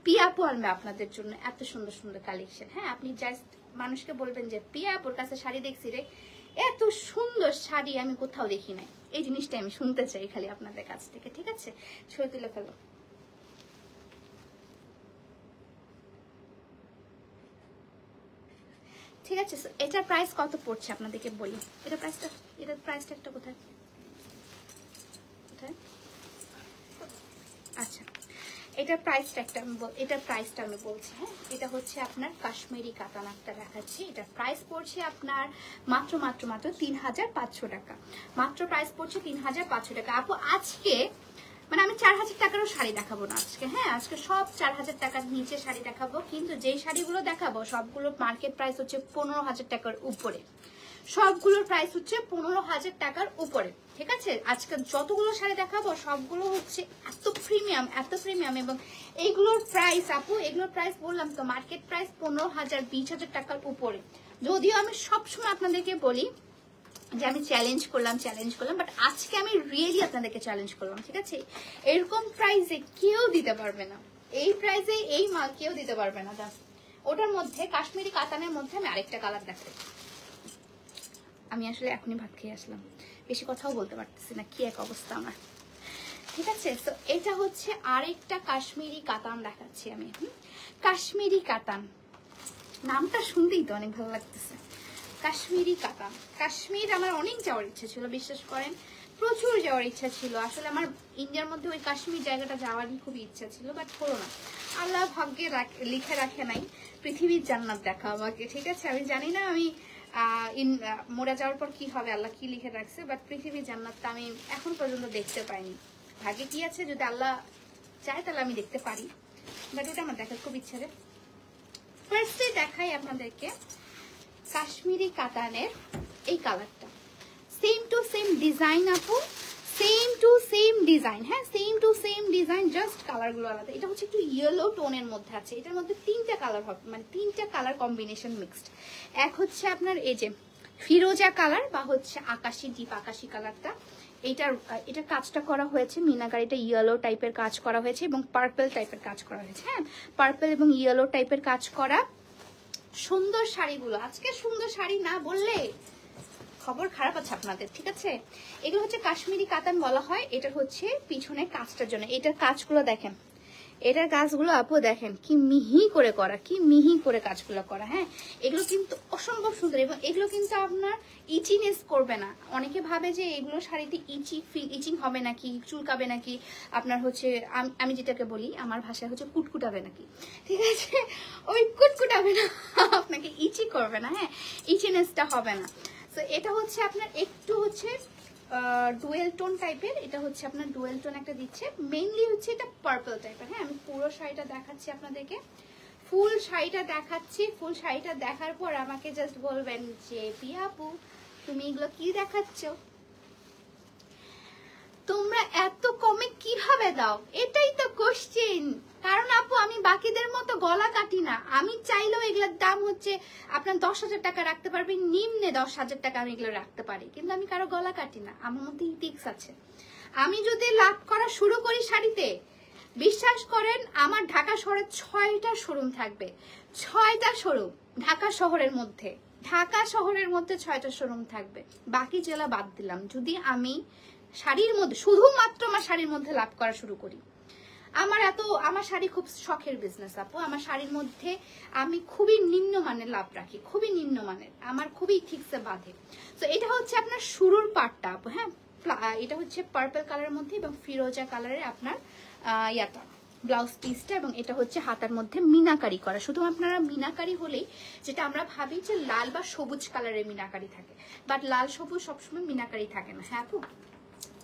পিয়াপু আনবে আপনাদের জন্য এত সুন্দর সুন্দর কালেকশন। হ্যাঁ, আপনি জাস্ট মানুষকে বলবেন যে পিয়াপুর কাছে শাড়ি দেখছি রে, এত সুন্দর শাড়ি আমি কোথাও দেখি নাই, এই জিনিসটা আমি শুনতে চাই খালি আপনাদের কাছ থেকে। ঠিক আছে, ছবি তুলে ফেলো। ঠিক আছে, এটার প্রাইস কত পড়ছে আপনাদেরকে বলি। এটার প্রাইসটা একটা কোথায়, আচ্ছা এটার প্রাইসটা আমি বলছি। হ্যাঁ, এটা হচ্ছে আপনার কাশ্মীরি কাতান একটা দেখাচ্ছি। এটার প্রাইস পড়ছে আপনার মাত্র 3500 টাকা। মাত্র প্রাইস পড়ছে 3500 টাকা। আপু আজকে মানে আমি 4000 টাকারও শাড়ি দেখাবো না আজকে। হ্যাঁ, আজকে সব 4000 টাকার নিচে শাড়ি দেখাবো, কিন্তু যেই শাড়িগুলো দেখাবো সবগুলো মার্কেট প্রাইস হচ্ছে 15000 টাকার উপরে। সবগুলোর প্রাইস হচ্ছে 15000 টাকার উপরে। ঠিক আছে, আজকে যতগুলো শাড়ি দেখাবো সবগুলো হচ্ছে এত প্রিমিয়াম এবং এইগুলোর প্রাইস আপু, এগুলোর প্রাইস বললাম তো মার্কেট প্রাইস 15000 20000 টাকার উপরে। যদিও আমি সবসময় আপনাদেরকে বলি যে আমি চ্যালেঞ্জ করলাম, বাট আজকে আমি রিয়েলি আপনাদেরকে চ্যালেঞ্জ করলাম। ঠিক আছে, এরকম প্রাইসে কেউ দিতে পারবে না, এই প্রাইসে এই মাল কেউ দিতে পারবে না। ওটার মধ্যে কাশ্মীরি কাতানের মধ্যে আমি আরেকটা কালার দেখাই। আমি আসলে এখনই ভাত খেয়ে আসলাম, বেশি কথাও বলতে পারতেছি না, কি এক অবস্থা আমার। ঠিক আছে, তো এটা হচ্ছে আরেকটা কাশ্মীরি কাতান দেখাচ্ছি আমি। কাশ্মীরি কাতান নামটা শুনতেই তো অনেক ভালো লাগতেছে। কাশ্মীরি কাতান, কাশ্মীর আমার অনেক যাওয়ার ইচ্ছা ছিল, বিশ্বাস করেন প্রচুর যাওয়ার ইচ্ছা ছিল। আসলে আমার ইন্ডিয়ার মধ্যে ওই কাশ্মীর জায়গাটা যাওয়ারই খুবই ইচ্ছা ছিল, বাট হলো না। আল্লাহ ভাগ্যে লিখে রাখে নাই পৃথিবীর জান্নাত দেখা আমাকে। ঠিক আছে, আমি জানি না আমি মরে যাওয়ার পর কি হবে, আল্লাহ কি লিখে রাখছে, বাট পৃথিবীর জান্নাতটা আমি এখন পর্যন্ত দেখতে পাইনি। ভাগ্যে কি আছে, যদি আল্লাহ চায় তাহলে আমি দেখতে পারি, বাট ওটা আমার দেখার খুব ইচ্ছা রে। ফার্স্টে দেখাই আপনাদেরকে কাশ্মীরি কাতানের এই কালারটা, সেম টু সেম ডিজাইন আপু, সেম টু সেম ডিজাইন। হ্যাঁ, same to same design, just কালারগুলো আলাদা। এটা হচ্ছে একটু ইয়েলো টোনের মধ্যে আছে, এটার মধ্যে 3টা কালার হবে, মানে 3টা কালার কম্বিনেশন মিক্সড। এক হচ্ছে আপনার এই যে ফিরোজা কালার বা হচ্ছে আকাশি, ডিপ আকাশি কালারটা, এটার কাজটা করা হয়েছে মিনাকারিটা ইয়েলো টাইপের কাজ করা হয়েছে এবং পার্পল টাইপের কাজ করা হয়েছে। হ্যাঁ, পার্পল এবং ইয়েলো টাইপের কাজ করা সুন্দর শাড়িগুলো। আজকে সুন্দর শাড়ি না বললে খবর খারাপ আছে আপনাদের। ঠিক আছে, এগুলো হচ্ছে কাশ্মীরি কাতান বলা হয়। এটা হচ্ছে পিছনে কাজটার জন্য, এটার কাজগুলো দেখেন, এটার কাজগুলো আপু দেখেন কি মিহি করে করা, কি মিহি করে কাজগুলো করা। হ্যাঁ, এগুলো কিন্তু অসম্ভব সুন্দর এবং এগুলো কিন্তু আপনার ইচিনেস করবে না। অনেকে ভাবে যে এগুলো শাড়িতে ইচিং হবে নাকি, চুলকাবে নাকি, আপনার হচ্ছে আমি যেটাকে বলি আমার ভাষায় হচ্ছে কুটকুটাবে নাকি। ঠিক আছে, ওই কুটকুটাবে না, আপনাকে ইচি করবে না। হ্যাঁ, ইচিনেসটা হবে না। তো এটা হচ্ছে আপনার একটু হচ্ছে ডুয়েল টোন টাইপের, এটা হচ্ছে আপনার ডুয়েল টোন একটা দিচ্ছে, মেইনলি হচ্ছে এটা পার্পল টাইপের। হ্যাঁ, আমি পুরো শাড়িটা দেখাচ্ছি আপনাদেরকে, ফুল শাড়িটা দেখাচ্ছি। ফুল শাড়িটা দেখার পর আমাকে জাস্ট বলবেন যে পিয়া আপু তুমি এগুলো কি দেখাচ্ছ, তোমরা এত কমে কিভাবে দাও, এটাই তো কোশ্চেন। কারণ আপু আমি বাকিদের মতো গলা কাটি না, আমি চাইলেও এগুলোর দাম হচ্ছে আপনার 10,000 টাকা রাখতে পারবে, নিম্নে 10,000 টাকা আমি এগুলো রাখতে পারি, কিন্তু আমি কারো গলা কাটি না, আমার মধ্যে ইথিক্স আছে। আমি যদি লাভ করা শুরু করি শাড়িতে, বিশ্বাস করেন আমার ঢাকা শহরে 6টা শোরুম থাকবে, 6টা শোরুম ঢাকা শহরের মধ্যে, 6টা শোরুম থাকবে, বাকি জেলা বাদ দিলাম। যদি আমি শাড়ির মধ্যে শুধুমাত্র আমার শাড়ির মধ্যে লাভ করা শুরু করি, আমার শাড়ি খুব শখের বিজনেস আপু। আমার শাড়ির মধ্যে আমি খুবই নিম্নমানের লাভ রাখি, খুবই নিম্নমানের, আমার খুবই ঠিকসে বাঁধে। তো এটা হচ্ছে আপনার শুরুর পার্টটা আপু। হ্যাঁ, এটা হচ্ছে পার্পল কালারের মধ্যে এবং ফিরোজা কালারের আপনার ইয়াটা ব্লাউজ পিসটা, এবং এটা হচ্ছে হাতার মধ্যে মিনাকারি করা। শুধু আপনারা মিনাকারি হলেই যেটা আমরা ভাবি যে লাল বা সবুজ কালারের মিনাকারি থাকে, বাট লাল সবুজ সবসময় মিনাকারি থাকে না। হ্যাঁ আপু,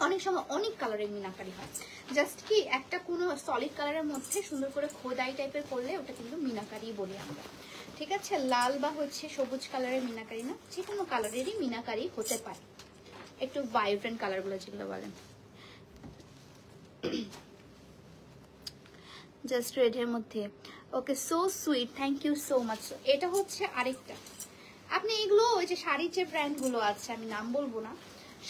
অনেক সময় অনেক কালারের মিনাকারি হয়, জাস্ট কি একটা কোনো সলিড কালারের মধ্যে সুন্দর করে খোদাই টাইপের করলে ওটা কিন্তু মিনাকারি বলি আমরা। ঠিক আছে, লাল বা হচ্ছে সবুজ কালারের মিনাকারি না, যে কোনো কালারেরই মিনাকারি হতে পারে, একটু ভাইব্রেন্ট কালারগুলো যেগুলো বলেন। জাস্ট রেডের মধ্যে, okay, so sweet, thank you so much. এটা হচ্ছে আরেকটা, আপনি এগুলো ওই যে শাড়ির যে ব্র্যান্ডগুলো আছে, আমি নাম বলবো না,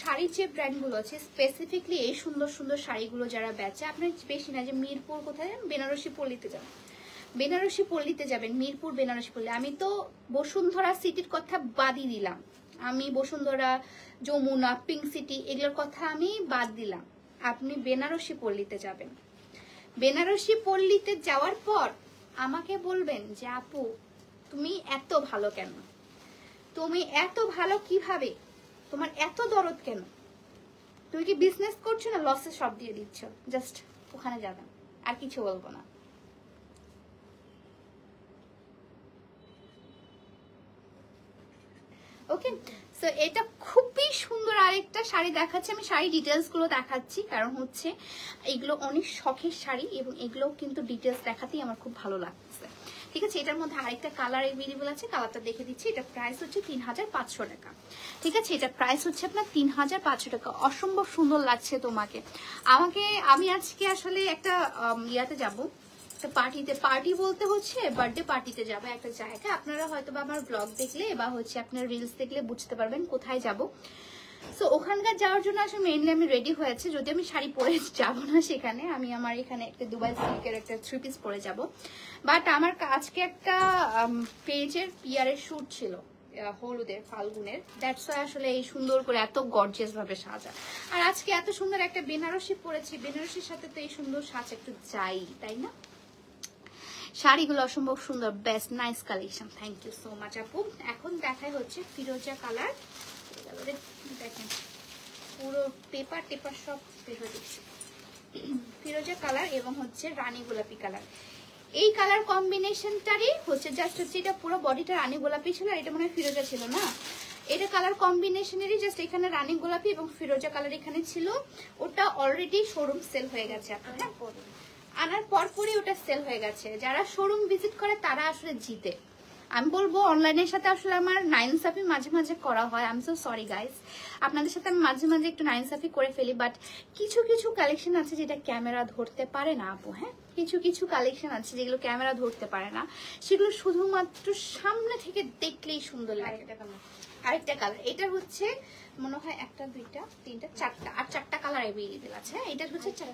শাড়ির যে ব্র্যান্ডগুলো আছে স্পেসিফিকলি এই সুন্দর সুন্দর শাড়িগুলো যারা বেচে, আপনার বেশি না যে মিরপুর কোথায় যান, বেনারসি পল্লীতে যান, বেনারসি পল্লীতে যাবেন, মিরপুর বেনারসি পল্লী। আমি তো বসুন্ধরা সিটির কথা বাদই দিলাম, আমি বসুন্ধরা, যমুনা, পিঙ্ক সিটি এগুলোর কথা আমি বাদ দিলাম। আপনি বেনারসি পল্লীতে যাবেন, বেনারসি পল্লীতে যাওয়ার পর আমাকে বলবেন যে আপু তুমি এত ভালো কেন, তুমি এত ভালো কিভাবে, তোমার এত দরদ কেন, তুমি কি বিজনেস করছো না লসে সব দিয়ে দিচ্ছ, জাস্ট ওখানে যাবেন, আর কিছু বলবো না। ওকে, সো এটা খুবই সুন্দর আরেকটা শাড়ি দেখাচ্ছি, আমি শাড়ি ডিটেলস গুলো দেখাচ্ছি কারণ হচ্ছে এগুলো অনেক শখের শাড়ি এবং এগুলো কিন্তু ডিটেলস দেখাতেই আমার খুব ভালো লাগছে। ঠিক আছে, এটার মধ্যে আরেকটা কালার এভেলেবল আছে, কালারটা দেখে দিচ্ছি। এটা প্রাইস হচ্ছে 3500 টাকা। ঠিক আছে, এটা প্রাইস হচ্ছে আপনার 3500 টাকা। অসম্ভব সুন্দর লাগছে তোমাকে, আমাকে। আমি আজকে আসলে একটা ইয়াতে যাবো, পার্টিতে, পার্টি বলতে হচ্ছে বার্থডে পার্টিতে যাবো একটা জায়গায়। আপনারা হয়তো বা আমার ব্লগ দেখলে বা হচ্ছে আপনার রিলস দেখলে বুঝতে পারবেন কোথায় যাব। সো ওখানকার যাওয়ার জন্য আসলে মেইনলি আমি রেডি হয়েছে, যদি আমি শাড়ি পরে যাব না সেখানে, আমি আমার এখানে একটা দুবাই সিল্কের একটা 3 পিস পরে যাব। বাট আমার আজকে একটা পেজের পিয়ারের শুট ছিল হলুদের, ফাল্গুনের, দ্যাটস ওয়াই আসলে এই সুন্দর করে এত গর্জিয়াস ভাবে সাজা। আর আজকে এত সুন্দর একটা বেনারসি পরেছি, বেনারসির সাথে তো এই সুন্দর সাজ একটু যাই, তাই না? শাড়িগুলো অসম্ভব সুন্দর, best nice collection, thank you so much আপু। এখন দেখাই হচ্ছে ফিরোজা কালার, দেখেন পুরো পেপার টেপার সব বের হয়ে দিচ্ছে। ফিরোজা কালার এবং হচ্ছে রানী গোলাপি কালার, এই কালার কম্বিনেশনটারই হচ্ছে জাস্ট হচ্ছে এটা পুরো বডিটা রানী গোলাপি ছিল, আর এটা মনে হয় ফিরোজা ছিল না, এটা কালার কম্বিনেশনেরই জাস্ট এখানে রানী গোলাপি এবং ফিরোজা কালার এখানে ছিল। ওটা অলরেডি শোরুম সেল হয়ে গেছে, আপনারা আনার পরপরই ওটা সেল হয়ে গেছে। যারা শোরুম ভিজিট করে তারা আসলে জিতে। আমি বলবো অনলাইনের সাথে আসলে আমার নাইনসাফি মাঝে মাঝে করা হয়, I am so sorry guys, আপনাদের সাথে আমি মাঝে মাঝে একটু নাইনসাফি করে ফেলি, বাট কিছু কিছু কালেকশন আছে যেটা ক্যামেরা ধরতে পারে না আপু। হ্যাঁ, কিছু কিছু কালেকশন আছে যেগুলো ক্যামেরা ধরতে পারে না, সেগুলো শুধুমাত্র সামনে থেকে দেখলেই সুন্দর লাগে। আরেকটা কালার, এটা হচ্ছে মনে হয় একটা, দুইটা, তিনটা, চারটা, আর চারটা কালার অ্যাভেলেবেল আছে। হ্যাঁ, এটা হচ্ছে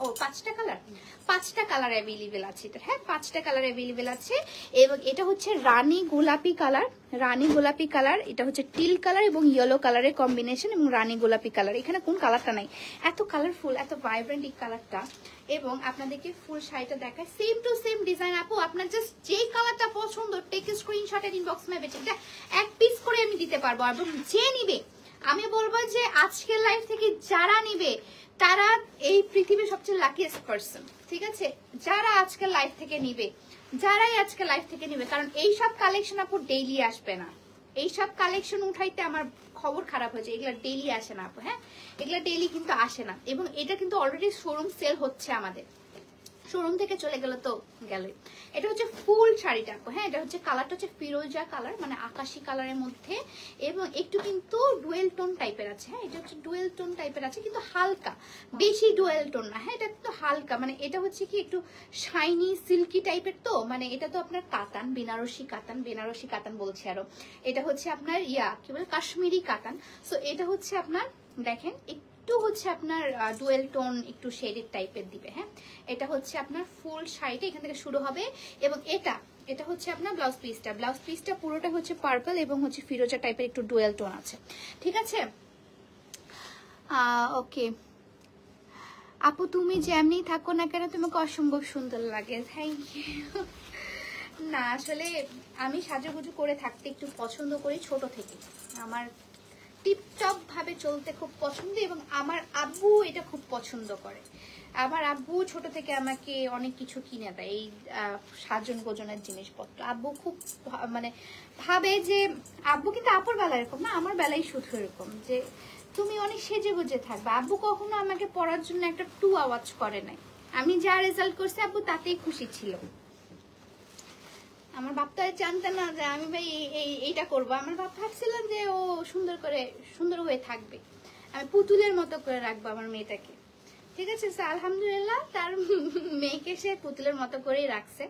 ও 5টা কালার, 5টা কালার অ্যাভেলেবেল আছে এটা। হ্যাঁ, 5টা কালার অ্যাভেলেবেল আছে এবং এটা হচ্ছে রানী গোলাপি কালার, রানী গোলাপি কালার, এটা হচ্ছে টিল কালার এবং ইয়েলো কালারের কম্বিনেশন এবং রানী গোলাপি কালার। এখানে কোন কালারটা নাই, এত কালারফুল, এত ভাইব্রেন্ট এই কালারটা। এবং আপনাদেরকে ফুল শাড়িটা দেখায়, সেম টু সেম ডিজাইন আপু, আপনার জাস্ট যেই কালারটা পছন্দ টেক স্ক্রিনশট এর ইনবক্স মেসেজ, এটা এক পিস করে আমি দিতে পারবো। এবং যে নিবে, আমি বলবো যে আজকের লাইভ থেকে যারা নিবে তারা এই পৃথিবীর সবচেয়ে লাকিয়েস্ট পারসন। ঠিক আছে, যারা আজকে লাইভ থেকে নিবে, যারাই আজকে লাইভ থেকে নিবে, কারণ এইসব কালেকশন আপু ডেইলি আসবে না, এইসব কালেকশন উঠাইতে আমার খবর খারাপ হয়েছে, এগুলা ডেইলি আসে না আপু। হ্যাঁ, এগুলা ডেইলি কিন্তু আসে না, এবং এটা কিন্তু অলরেডি শোরুম সেল হচ্ছে, আমাদের শোরুম থেকে চলে গেল তো গেল। এটা হচ্ছে ফুল শাড়িটা আপু। হ্যাঁ, এটা হচ্ছে কালারটা হচ্ছে ফিরোজা কালার, মানে আকাশি কালারের মধ্যে, এবং একটু কিন্তু ডুয়েল টোন টাইপের আছে। হ্যাঁ, এটা হচ্ছে ডুয়েল টোন টাইপের আছে, কিন্তু হালকা, বেশি ডুয়েল টোন না। হ্যাঁ, এটা একটু হালকা, মানে এটা হচ্ছে কি একটু শাইনি সিল্কি টাইপের, তো মানে এটা তো আপনার কাতান, বেনারসি কাতান, বেনারসি কাতান বলছি আরো, এটা হচ্ছে আপনার কি বলে কাশ্মীরি কাতান। সো এটা হচ্ছে আপনার দেখেন একটু হচ্ছে আপনার ডুয়েল টোন, একটু শেডেড টাইপের দিবে। হ্যাঁ, এটা হচ্ছে আপনার ফুল শাড়িটা এখান থেকে শুরু হবে, এবং এটা হচ্ছে আপনার ব্লাউজ পিসটা, ব্লাউজ পিসটা পুরোটা হচ্ছে পার্পল এবং হচ্ছে ফিরোজা টাইপের একটু ডুয়েল টোন আছে। ঠিক আছে, ওকে আপু, তুমি যেমনি থাকো না কেন তোমাকে অসম্ভব সুন্দর লাগে, থ্যাংক ইউ। না আসলে আমি সাজুগুজু করে থাকতে একটু পছন্দ করি ছোট থেকে, আমার টিপটপ ভাবে চলতে খুব পছন্দ, এবং আমার আব্বু এটা খুব পছন্দ করে। আমার আব্বু ছোট থেকে আমাকে অনেক কিছু কিনে দেয়, এই সাজন গোজনের জিনিসপত্র। আব্বু খুব মানে ভাবে যে, আব্বু কিন্তু আপুর বেলা এরকম না, আমার বেলায় শুধু এরকম যে তুমি অনেক সেজে গুজে থাকবে। আব্বু কখনো আমাকে পড়ার জন্য একটা টু আওয়াজ করে নাই, আমি যা রেজাল্ট করছি আব্বু তাতেই খুশি ছিল। আমার বাপ তো জানতে না যে আমি ভাই এইটা করবো, আমার বাপ ভাবছিলাম যে ও সুন্দর হয়ে থাকবে, আমি পুতুলের মতো করে রাখবো আমার মেয়েটাকে। ঠিক আছে। আলহামদুলিল্লাহ তার মেয়েকে সে পুতুলের মতো করেই রাখছে,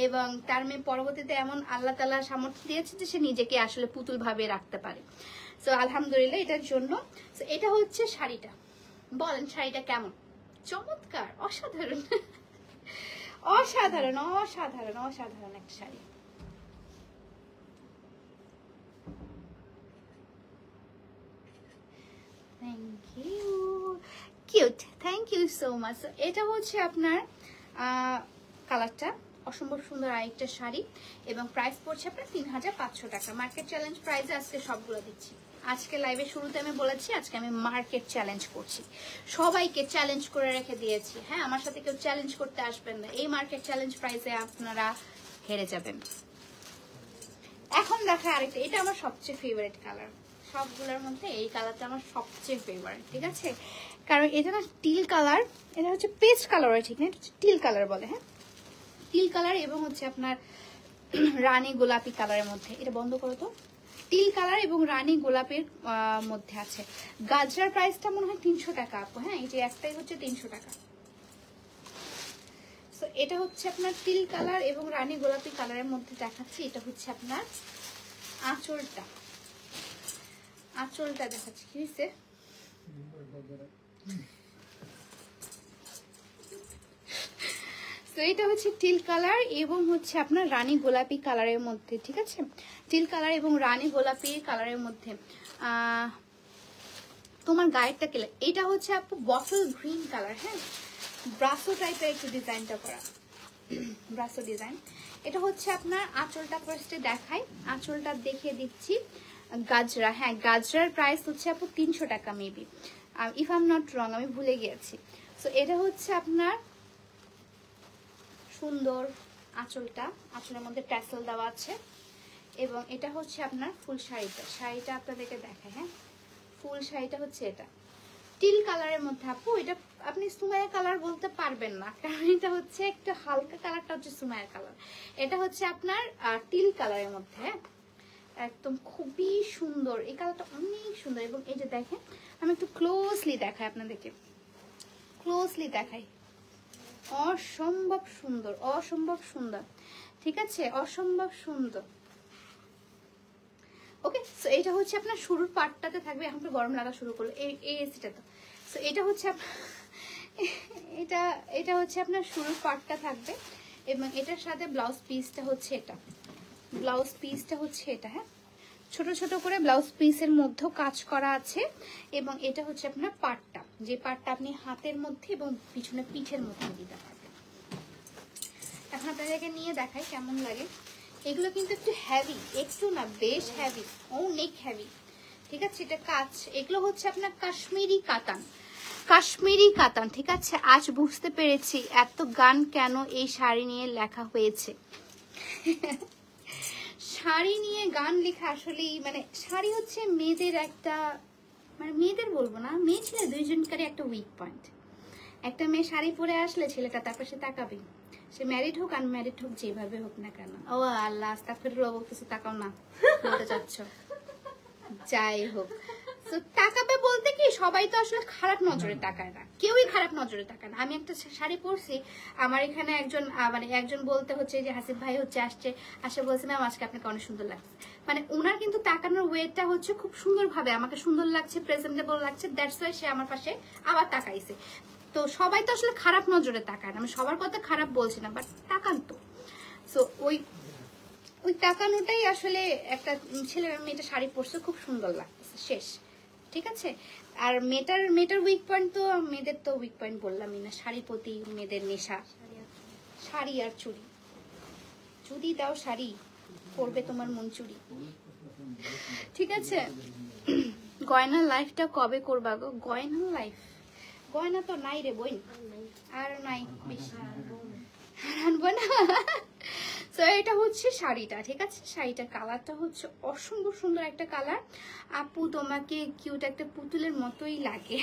এবং তার মেয়ে পরবর্তীতে এমন আল্লাহ তাআলা সামর্থ্য দিয়েছে যে সে নিজেকে আসলে পুতুল ভাবে রাখতে পারে। সো আলহামদুলিল্লাহ এটার জন্য। সো এটা হচ্ছে শাড়িটা, বলেন শাড়িটা কেমন? চমৎকার, অসাধারণ অসাধারণ অসাধারণ অসাধারণ একটা শাড়ি। Thank you, cute, thank you so much. এটা হচ্ছে আপনার কালারটা অসম্ভব সুন্দর আরেকটা শাড়ি, এবং প্রাইস পড়ছে আপনার 3500 টাকা। মার্কেট চ্যালেঞ্জ প্রাইসে আজকে সবগুলো দিচ্ছি। আজকে লাইভের শুরুতে আমি বলেছি আজকে আমি মার্কেট চ্যালেঞ্জ করছি, সবাইকে চ্যালেঞ্জ করে রেখে দিয়েছি। হ্যাঁ, আমার সাথে কেউ চ্যালেঞ্জ করতে আসবেন না, এই মার্কেট চ্যালেঞ্জ প্রাইসে আপনারা হেরে যাবেন। এখন দেখা আরেকটা, এটা আমার সবচেয়ে ফেভারিট কালার, সবগুলোর মধ্যে এই কালারটা আমার সবচেয়ে ফেভারিট। ঠিক আছে, কারণ এটা না টিল কালার, এটা হচ্ছে পেস্ট কালার, ঠিক না, এটা হচ্ছে টিল কালার বলে। হ্যাঁ, টিল কালার এবং হচ্ছে আপনার রানী গোলাপি কালারের মধ্যে। এটা বন্ধ করো তো। টিল কালার এবং রানী গোলাপের মধ্যে আছে। গাজরার প্রাইসটা মনে হয় 300 টাকা আপু। হ্যাঁ, এই যে একটাই হচ্ছে 300 টাকা। সো এটা হচ্ছে আপনার টিল কালার এবং রানী গোলাপি কালারের মধ্যে দেখাচ্ছি। এটা হচ্ছে আপনার আঁচলটা, আঁচলটা দেখাচ্ছি। কি হয়েছে? তো এটা হচ্ছে টিল কালার এবং হচ্ছে আপনার রানী গোলাপি কালারের মধ্যে। ঠিক আছে, টিল কালার এবং রানী গোলাপি কালারের মধ্যে। তোমার গায়েরটা কেলে, এটা হচ্ছে আপু বটল গ্রিন কালার। হ্যাঁ, ব্রাসো টাইপের একটু ডিজাইনটা করা, ব্রাসো ডিজাইন। এটা হচ্ছে আপনার আঁচলটা ফার্স্টে দেখাই, আঁচলটা দেখিয়ে দিচ্ছি। গাজরা, হ্যাঁ গাজরার প্রাইস হচ্ছে আপু 300 টাকা maybe, if I am not wrong, আমি ভুলে গিয়েছি। সো এটা হচ্ছে আপনার সুন্দর আঁচলটা, আঁচলের মধ্যে ট্যাসেল দেওয়া আছে, এবং এটা হচ্ছে আপনার ফুল শাড়িটা। শাড়িটা আপনাদেরকে দেখায়। হ্যাঁ, ফুল শাড়িটা হচ্ছে এটা টিল কালারের মধ্যে আপু। এটা আপনি সুমাইয়া কালার বলতে পারবেন না, কারণ এটা হচ্ছে একটা হালকা কালারটা হচ্ছে সুমাইয়া কালার, এটা হচ্ছে আপনার টিল কালারের মধ্যে। একদম খুবই সুন্দর, এই কালারটা অনেক সুন্দর। এবং এই যে দেখেন, আমি একটু ক্লোজলি দেখাই আপনাদেরকে, ক্লোজলি দেখাই, অসম্ভব সুন্দর, অসম্ভব সুন্দর। ঠিক আছে, অসম্ভব সুন্দর। ওকে, সো এটা হচ্ছে আপনার শুরুর পার্টটাতে থাকবে। এখন তো গরম লাগা শুরু করলো এই এসিটা তো। সো এটা হচ্ছে এটা হচ্ছে আপনার শুরুর পার্টটা থাকবে, এবং এটার সাথে ব্লাউজ পিসটা হচ্ছে এটা, ব্লাউজ পিসটা হচ্ছে এটা। হ্যাঁ, ছোট ছোট করে ব্লাউজ পিসের মধ্যেও কাজ করা আছে, এবং এটা হচ্ছে আপনার পাটটা, যে পাটটা আপনি হাতের মধ্যে এবং পিছনে পিঠের মধ্যে দিতে পারবেন। এখন আপনাদেরকে নিয়ে দেখাই কেমন লাগে। এগুলো কিন্তু একটু হেভি, একটু না বেশ হেভি, অনেক হেভি। ঠিক আছে, এটা কাজ, এগুলো হচ্ছে আপনার কাশ্মীরি কাতান, কাশ্মীরি কাতান। ঠিক আছে, আজ বুঝতে পেরেছি এত গান কেন এই শাড়ি নিয়ে লেখা হয়েছে। শাড়ি নিয়ে গান লেখা আসলেই, মানে শাড়ি হচ্ছে মেয়েদের একটা, মানে মেয়েদের বলবো না, মেয়ে ছেলে দুইজনকারই একটা উইক পয়েন্ট। একটা মেয়ে শাড়ি পরে আসলে ছেলেটা তার পাশে তাকাবে, সে ম্যারিড হোক আনম্যারিড হোক যেভাবে হোক না কেন। ও আল্লাহ, আস্তাগফিরুল্লাহ বলতেছে, তাকাও না, বলতে চাচ্ছ, যাই হোক। তো তাকাবে বলতে কি, সবাই তো আসলে খারাপ নজরে তাকায় না, কেউই খারাপ নজরে তাকায় না। আমি একটা শাড়ি পরছি, আমার এখানে একজন মানে একজন বলতে হচ্ছে যে হাসিফ ভাই হচ্ছে আসে বলছে ম্যাম আজকে আপনাকে অনেক সুন্দর লাগছে। মানে ওনার কিন্তু তাকানোর ওয়েটা হচ্ছে খুব সুন্দর ভাবে, আমাকে সুন্দর লাগছে, প্রেজেন্টেবল লাগছে, দ্যাটস ওয়াই সে আমার পাশে আবার তাকাইছে। তো সবাই তো আসলে খারাপ নজরে তাকায় না, আমি সবার কথা খারাপ বলছি না, বাট তাকান তো। সো ওই তাকানোটাই আসলে, একটা ছেলে মেয়েটা শাড়ি পরছে খুব সুন্দর লাগতেছে, শেষ। ঠিক আছে, আর মেয়েটার উইক পয়েন্ট তো, মেয়েদের তো উইক পয়েন্ট বললামই না, শাড়ির প্রতি মেয়েদের নেশা, শাড়ি আর চুড়ি। যদি দাও শাড়ি, করবে তোমার মন চুরি। ঠিক আছে, গয়নার লাইফটা কবে করবা গো? গয়নার লাইফ, গয়না তো নাই রে বই, আর নাই বেশি, আনবো না। তো এটা হচ্ছে শাড়িটা। ঠিক আছে, শাড়িটার কালারটা হচ্ছে অসম্ভব সুন্দর একটা কালার। আপু তোমাকে কিউট একটা পুতুলের মতোই লাগে।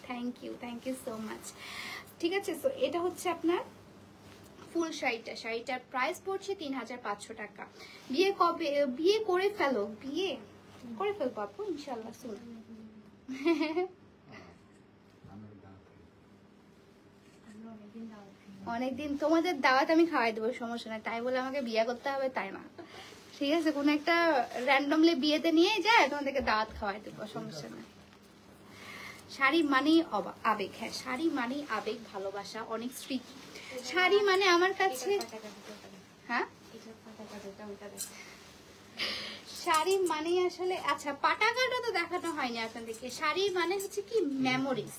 Thank you so much. ঠিক আছে, তো এটা হচ্ছে আপনার ফুল শাড়িটা, শাড়িটার প্রাইস পড়ছে 3500 টাকা। বিয়ে করে ফেলো, বিয়ে করে ফেলবো আপু, ইনশাল্লাহ শুন। অনেকদিন তোমাদের দাওয়াত আমি খাওয়াই দেবো, সমস্যা নাই। তাই বলে আমাকে বিয়ে করতে হবে তাই না, ঠিক আছে? কোনো একটা র্যান্ডমলি বিয়েতে নিয়ে যায় তোমাদেরকে দাওয়াত খাওয়াই দেবো, সমস্যা নাই। শাড়ি মানেই আবেগ, হ্যাঁ শাড়ি মানেই আবেগ, ভালোবাসা, অনেক স্মৃতি। শাড়ি মানে আমার কাছে, হ্যাঁ শাড়ি মানে আসলে, আচ্ছা পাটাকাটা তো দেখানো হয়নি আপনাদেরকে। শাড়ি মানে হচ্ছে কি মেমোরিজ,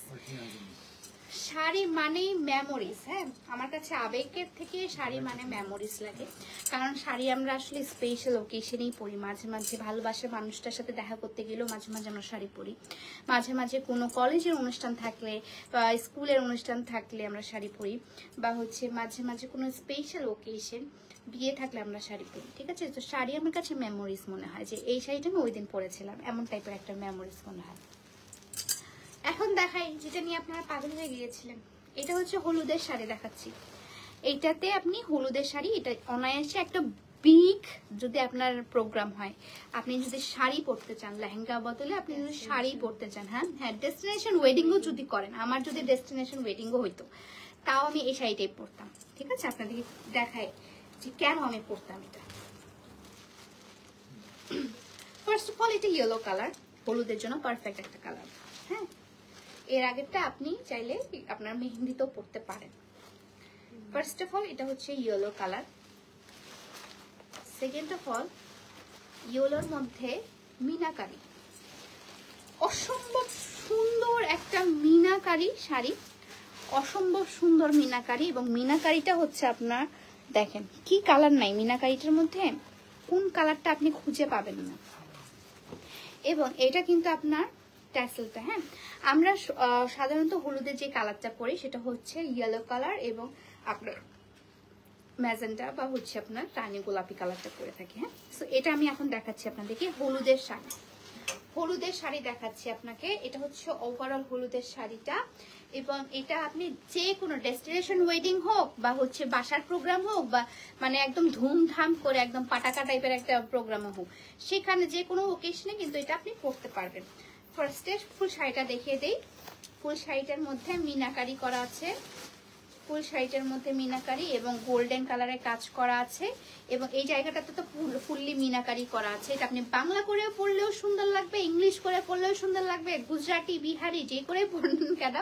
শাড়ি মানেই মেমোরিজ। হ্যাঁ আমার কাছে আবেগের থেকে শাড়ি মানে মেমোরিজ লাগে, কারণ শাড়ি আমরা আসলে স্পেশাল ওকেশনেই পরি। মাঝে মাঝে ভালোবাসার মানুষটার সাথে দেখা করতে গেলেও মাঝে মাঝে আমরা শাড়ি পরি, মাঝে মাঝে কোনো কলেজের অনুষ্ঠান থাকলে বা স্কুলের অনুষ্ঠান থাকলে আমরা শাড়ি পরি, বা হচ্ছে মাঝে মাঝে কোনো স্পেশাল ওকেশন বিয়ে থাকলে আমরা শাড়ি পরি, ঠিক আছে? তো শাড়ি আমার কাছে মেমোরিজ মনে হয়, যে এই শাড়িটা আমি ওই দিন পরেছিলাম, এমন টাইপের একটা মেমোরিজ মনে হয়। এখন দেখাই যেটা নিয়ে আপনারা পাগল হয়ে গিয়েছিলেন, এটা হচ্ছে হলুদের শাড়ি দেখাচ্ছি। এইটাতে আপনি হলুদের শাড়ি, এটা অনায়াসে একটা বিগ, যদি আপনার প্রোগ্রাম হয়, আপনি যদি শাড়ি পরতে চান, লেহেঙ্গা বদলে আপনি যদি শাড়ি পরতে চান, হ্যাঁ হ্যাঁ ডেস্টিনেশন ওয়েডিংও যদি করেন, আমার যদি ডেস্টিনেশন ওয়েডিংও হইতো তাও আমি এই শাড়িটাই পরতাম, ঠিক আছে? আপনাদেরকে দেখাই যে কেন আমি পরতাম এটা। ফার্স্ট অফ অল এটা ইয়েলো কালার, হলুদের জন্য পারফেক্ট একটা কালার। হ্যাঁ এর আগেরটা আপনি চাইলে আপনার মেহেন্দিতেও পরতে পারেন। ফার্স্ট অফ অল এটা হচ্ছে yellow colour. Second of all ইয়েলোর মধ্যে মিনাকারি, অসম্ভব সুন্দর একটা মিনাকারি শাড়ি, অসম্ভব সুন্দর মিনাকারি। এবং মিনাকারিটা হচ্ছে আপনার দেখেন কি কালার নাই মিনাকারিটার মধ্যে, কোন কালারটা আপনি খুঁজে পাবেন না। এবং এটা কিন্তু আপনার ট্যাসেলটা, হ্যাঁ আমরা সাধারণত হলুদের যে কালারটা পরি সেটা হচ্ছে ইয়েলো কালার এবং আপনার ম্যাজেন্টা বা হচ্ছে আপনার রানী গোলাপি কালারটা পরে থাকি। হ্যাঁ সো এটা আমি এখন দেখাচ্ছি আপনাদেরকে হলুদের শাড়ি, হলুদের শাড়ি দেখাচ্ছি আপনাকে। এটা হচ্ছে ওভারঅল হলুদের শাড়িটা, এবং এটা আপনি যে কোনো ডেস্টিনেশন ওয়েডিং হোক বা হচ্ছে বাসার প্রোগ্রাম হোক বা মানে একদম ধুমধাম করে একদম পাটাকা টাইপের একটা প্রোগ্রামও হোক, সেখানে যে কোনো ওকেশনে কিন্তু এটা আপনি পরতে পারবেন। ফার্স্টে ফুল শাড়িটা দেখিয়ে দেই। ফুল শাড়িটার মধ্যে মিনাকারি করা আছে, ফুল শাড়িটার মধ্যে মিনাকারি এবং গোল্ডেন কালারের কাজ করা আছে, এবং এই জায়গাটাতে তো ফুললি মিনাকারি করা আছে। এটা আপনি বাংলা করে পড়লেও সুন্দর লাগবে, ইংলিশ করে পড়লেও সুন্দর লাগবে, গুজরাটি বিহারি যে করে পড়লেন কেন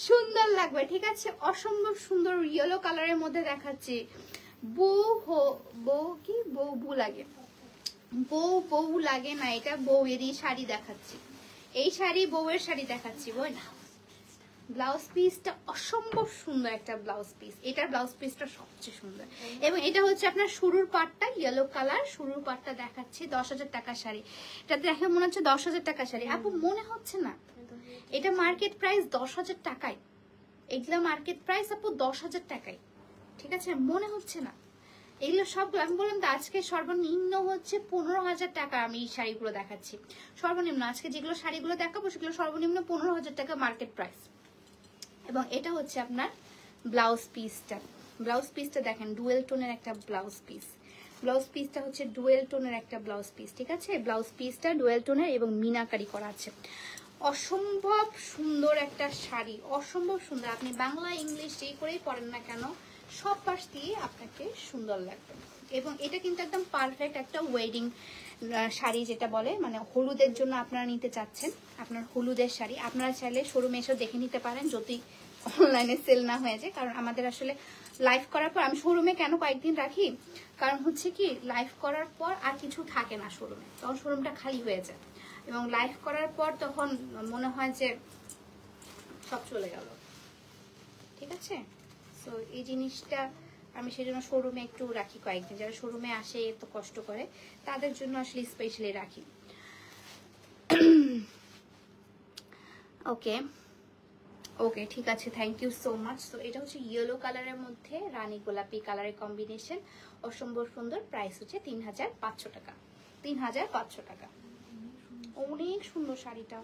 সুন্দর লাগবে, ঠিক আছে? অসম্ভব সুন্দর ইয়েলো কালারের মধ্যে দেখাচ্ছি। বউ লাগে, বউ লাগে না, এটা বউয়েরই শাড়ি দেখাচ্ছি। এই শাড়ি বউয়ের শাড়ি দেখাচ্ছি, বই না। ব্লাউজ পিসটা অসম্ভব সুন্দর একটা ব্লাউজ পিস, এটার ব্লাউজ পিসটা সবচেয়ে সুন্দর। এবং এটা হচ্ছে আপনার শুরুর পাটটা ইয়েলো কালার, শুরুর পাটটা দেখাচ্ছি। 10,000 টাকার শাড়ি, এটা দেখে মনে হচ্ছে 10,000 টাকার শাড়ি, আপু মনে হচ্ছে না? এটা মার্কেট প্রাইস 10,000 টাকায়, এগুলো মার্কেট প্রাইস আপু 10,000 টাকায়, ঠিক আছে? মনে হচ্ছে না? এগুলো সবগুলো আমি বললাম তো আজকে সর্বনিম্ন হচ্ছে 15,000 টাকা আমি এই শাড়িগুলো দেখাচ্ছি, সর্বনিম্ন। আজকে যেগুলো শাড়িগুলো দেখাবো সেগুলো সর্বনিম্ন 15,000 টাকা মার্কেট প্রাইস। এবং এটা হচ্ছে আপনার ব্লাউজ পিসটা, ব্লাউজ পিসটা দেখেন ডুয়েল টোনের একটা ব্লাউজ পিস, ব্লাউজ পিসটা হচ্ছে ডুয়েল টোনের একটা ব্লাউজ পিস, ঠিক আছে? ব্লাউজ পিসটা ডুয়েল টোনের এবং মিনাকারি করা আছে। অসম্ভব সুন্দর একটা শাড়ি, অসম্ভব সুন্দর। আপনি বাংলা ইংলিশ যেই করেই পড়েন না কেন সব পাশ দিয়ে আপনাকে সুন্দর লাগবে। এবং এটা কিন্তু একদম পারফেক্ট একটা ওয়েডিং শাড়ি, যেটা বলে মানে হলুদের জন্য আপনারা নিতে চাচ্ছেন, আপনার হলুদের শাড়ি আপনারা চাইলে শোরুমে এসে দেখে নিতে পারেন, যদি অনলাইনে সেল না হয়ে যায়। কারণ আমাদের আসলে লাইভ করার পর আমি শোরুমে কেন কয়েকদিন রাখি, কারণ হচ্ছে কি লাইভ করার পর আর কিছু থাকে না শোরুমে, তখন শোরুমটা খালি হয়ে যায়। এবং লাইভ করার পর তখন মনে হয় যে সব চলে গেল, ঠিক আছে? সো এই জিনিসটা আমি সেই জন্য শোরুমে একটু রাখি কয়েকদিন, যারা শোরুমে আসে এত কষ্ট করে তাদের জন্য আসলে স্পেশালি রাখি। ওকে ওকে ঠিক আছে, থ্যাংক ইউ সো মাচ। তো এটা হচ্ছে ইয়েলো কালারের মধ্যে রানী গোলাপি কালারের কম্বিনেশন, অসম্ভব সুন্দর। প্রাইস হচ্ছে 3,500 টাকা, 3,500 টাকা। অনেক সুন্দর শাড়িটা,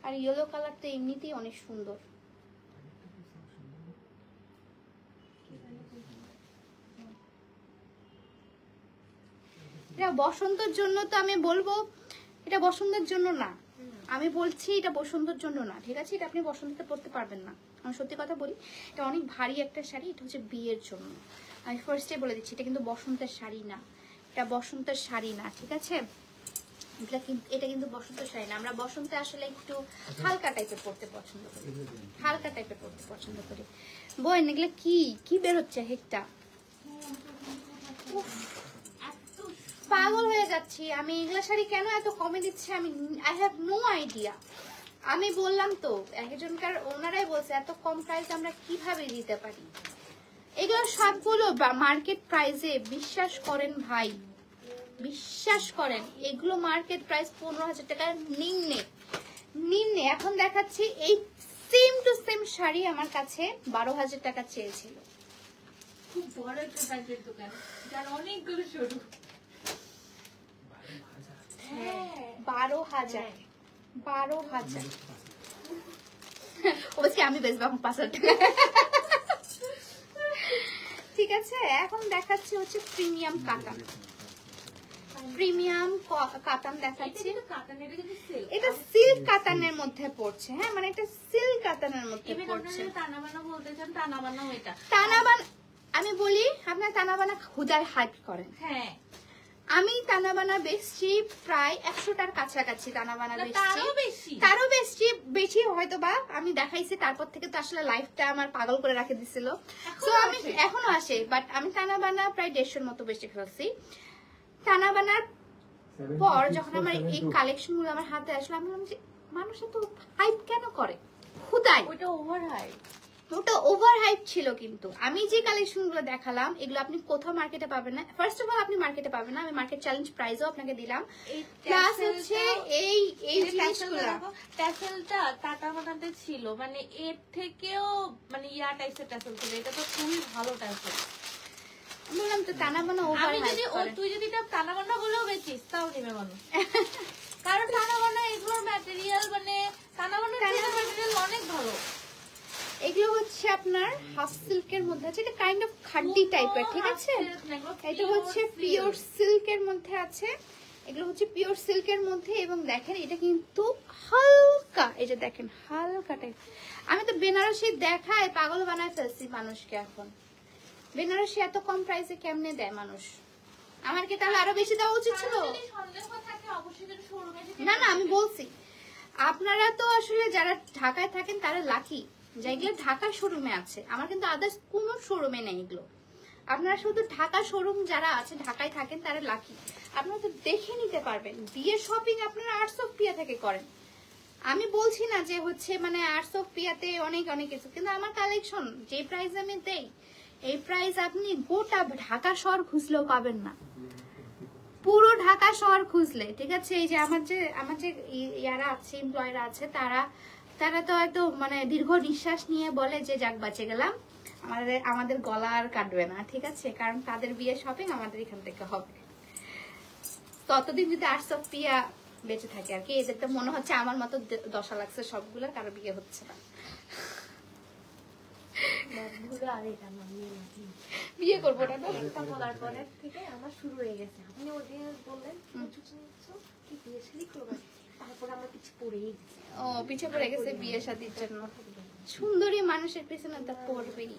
আর ইয়েলো কালারটা এমনিতেই অনেক সুন্দর। এটা বসন্তের জন্য তো আমি বলবো, এটা বসন্তের জন্য না, আমি বলছি এটা বসন্তের জন্য না, ঠিক আছে? এটা আপনি বসন্তে পরতে পারবেন না, আমি সত্যি কথা বলি। এটা অনেক ভারী একটা শাড়ি, এটা হচ্ছে বিয়ের জন্য। আমি ফার্স্টে বলে দিচ্ছি এটা কিন্তু বসন্তের শাড়ি না, এটা বসন্তের শাড়ি না, ঠিক আছে? এটা কিন্তু বসন্তের শাড়ি না। আমরা বসন্তে আসলে একটু হালকা টাইপের পরতে পছন্দ করি, হালকা টাইপের পরতে পছন্দ করি। বোন এগুলো কি কি বের হচ্ছে হেকটা, পাগল হয়ে যাচ্ছি আমি। এগুলা শাড়ি কেন এত কমে দিচ্ছে আমি আই হ্যাভ নো আইডিয়া। আমি বললাম তো একজনকার ওনারাই বলছে এত কম প্রাইস আমরা কিভাবে দিতে পারি। এগুলো সবগুলো মার্কেট প্রাইসে, বিশ্বাস করেন ভাই, বিশ্বাস করেন এগুলো মার্কেট প্রাইস 15,000 টাকার নিম্নে নিম্নে। এখন দেখাচ্ছি এই সেম টু সেম শাড়ি আমার কাছে 12,000 টাকা চেয়েছিল। খুব বড় একটা প্যাকেট দোকান যার অনেকগুলো শুরু। 12,000 12,000 অবশ্যই আমি বেচবো এখন 5,000 টাকা। ঠিক আছে, এখন দেখাচ্ছি হচ্ছে প্রিমিয়াম কাতান। প্রিমিয়াম কাতান দেখাচ্ছি, এটা সিল্ক কাতানের মধ্যে পড়ছে। হ্যাঁ মানে এটা সিল্ক কাতানের মধ্যে পড়ছে। তানাবানা বলতে চান, তানাবানাও এটা তানাবানা। আমি বলি আপনার তানাবানা হুদায় হাইপ করেন। হ্যাঁ আমি তানাবানা বেচছি প্রায় 100টার কাছাকাছি। তানাবানা বেচছি, তারও বেশি হয়তো বা আমি দেখাইছি, তারপর থেকে তো আসলে লাইফটা আমার পাগল করে রাখে দিছিল। তো আমি এখনো আসে, বাট আমি তানাবানা প্রায় 150-র মতো বেশি ফেলছি। তানাবানার পর যখন আমার এই কালেকশন গুলো আমার হাতে আসলো, আমি ভাবলাম যে মানুষ এত হাইপ কেন করে হুদায়। ওটা ওভার হাইপ, ওটা ওভার হাইপ ছিল। কিন্তু আমি যে কালেকশন গুলো দেখালাম এগুলো আপনি কোথাও মার্কেটে পাবেন না। ফার্স্ট অফ অল আপনি মার্কেটে পাবেন না, আমি মার্কেট চ্যালেঞ্জ প্রাইসও আপনাকে দিলাম। প্লাস হচ্ছে এই জিনিসগুলো, ট্যাসেলটা তানাবানাতে ছিল, মানে এর থেকেও মানে ইয়া টাইপের ট্যাসেল ছিল। এটা তো খুবই ভালো ট্যাসেল। বললাম তো তানাবানা ওভার হাইপ করে। তুই যদি তানাবানা বলেও বেচিস তাও নেবে মানুষ, কারণ তানাবানা এগুলোর ম্যাটেরিয়াল মানে তানাবানার ম্যাটেরিয়াল অনেক ভালো। এগুলো হচ্ছে আপনার হাফ সিল্কের মধ্যে আছে, এটা কাইন্ড অফ খাড্ডি টাইপের, ঠিক আছে? এটা হচ্ছে পিওর সিল্কের মধ্যে আছে, এগুলো হচ্ছে পিওর সিল্কের মধ্যে। এবং দেখেন এটা কিন্তু হালকা, এটা দেখেন হালকা টাইপ। আমি তো বেনারসি দেখায় পাগল বানায় ফেলছি মানুষকে। এখন বেনারসি এত কম প্রাইসে কেমনে দেয় মানুষ? আমার কি তাহলে আরো বেশি দেওয়া উচিত ছিল? না না, আমি বলছি আপনারা তো আসলে যারা ঢাকায় থাকেন তারা লাকি, যেগুলো ঢাকা শোরুমে আছে। আমার কিন্তু আদার্স কোনো শোরুমে নেই এগুলো। আপনারা শুধু ঢাকা শোরুম যারা আছে, ঢাকায় থাকেন, তারা লাকি। আপনারা তো দেখে নিতে পারবেন। বিয়ের শপিং আপনারা আর্টস অফ পিয়া থেকে করেন। আমি বলছি না যে হচ্ছে মানে আর্টস অফ পিয়াতে অনেক অনেক কিছু, কিন্তু আমার কালেকশন যে প্রাইস আমি দেই এই প্রাইস আপনি গোটা ঢাকা শহর খুঁজলেও পাবেন না, পুরো ঢাকা শহর খুঁজলে, ঠিক আছে? এই যে আমার যে ইয়ারা আছে, এমপ্লয়িরা আছে, তারা তো হয়তো মানে দীর্ঘ নিঃশ্বাস নিয়ে বলে যে যাক বাঁচে গেলাম, আমাদের গলা আর কাটবে না, ঠিক আছে? কারণ তাদের বিয়ে শপিং আমাদের এখান থেকে হবে। ততদিন যদি আর্টস অফ পিয়া বেঁচে থাকে আর কি। এদের তো মনে হচ্ছে আমার মতো দশা লাগছে সবগুলো, কারো বিয়ে হচ্ছে না। বিয়ে করবো না বলার পরে থেকে আমার শুরু হয়ে গেছে। আপনি ওদিন বললেন কি বিয়ে শাদী করবেন, তারপর আমার পিছে পড়েই গেছে। ও পিছে পড়ে গেছে বিয়ে শাদীর জন্য। সুন্দরী মানুষের পিছনে তা পড়বেই।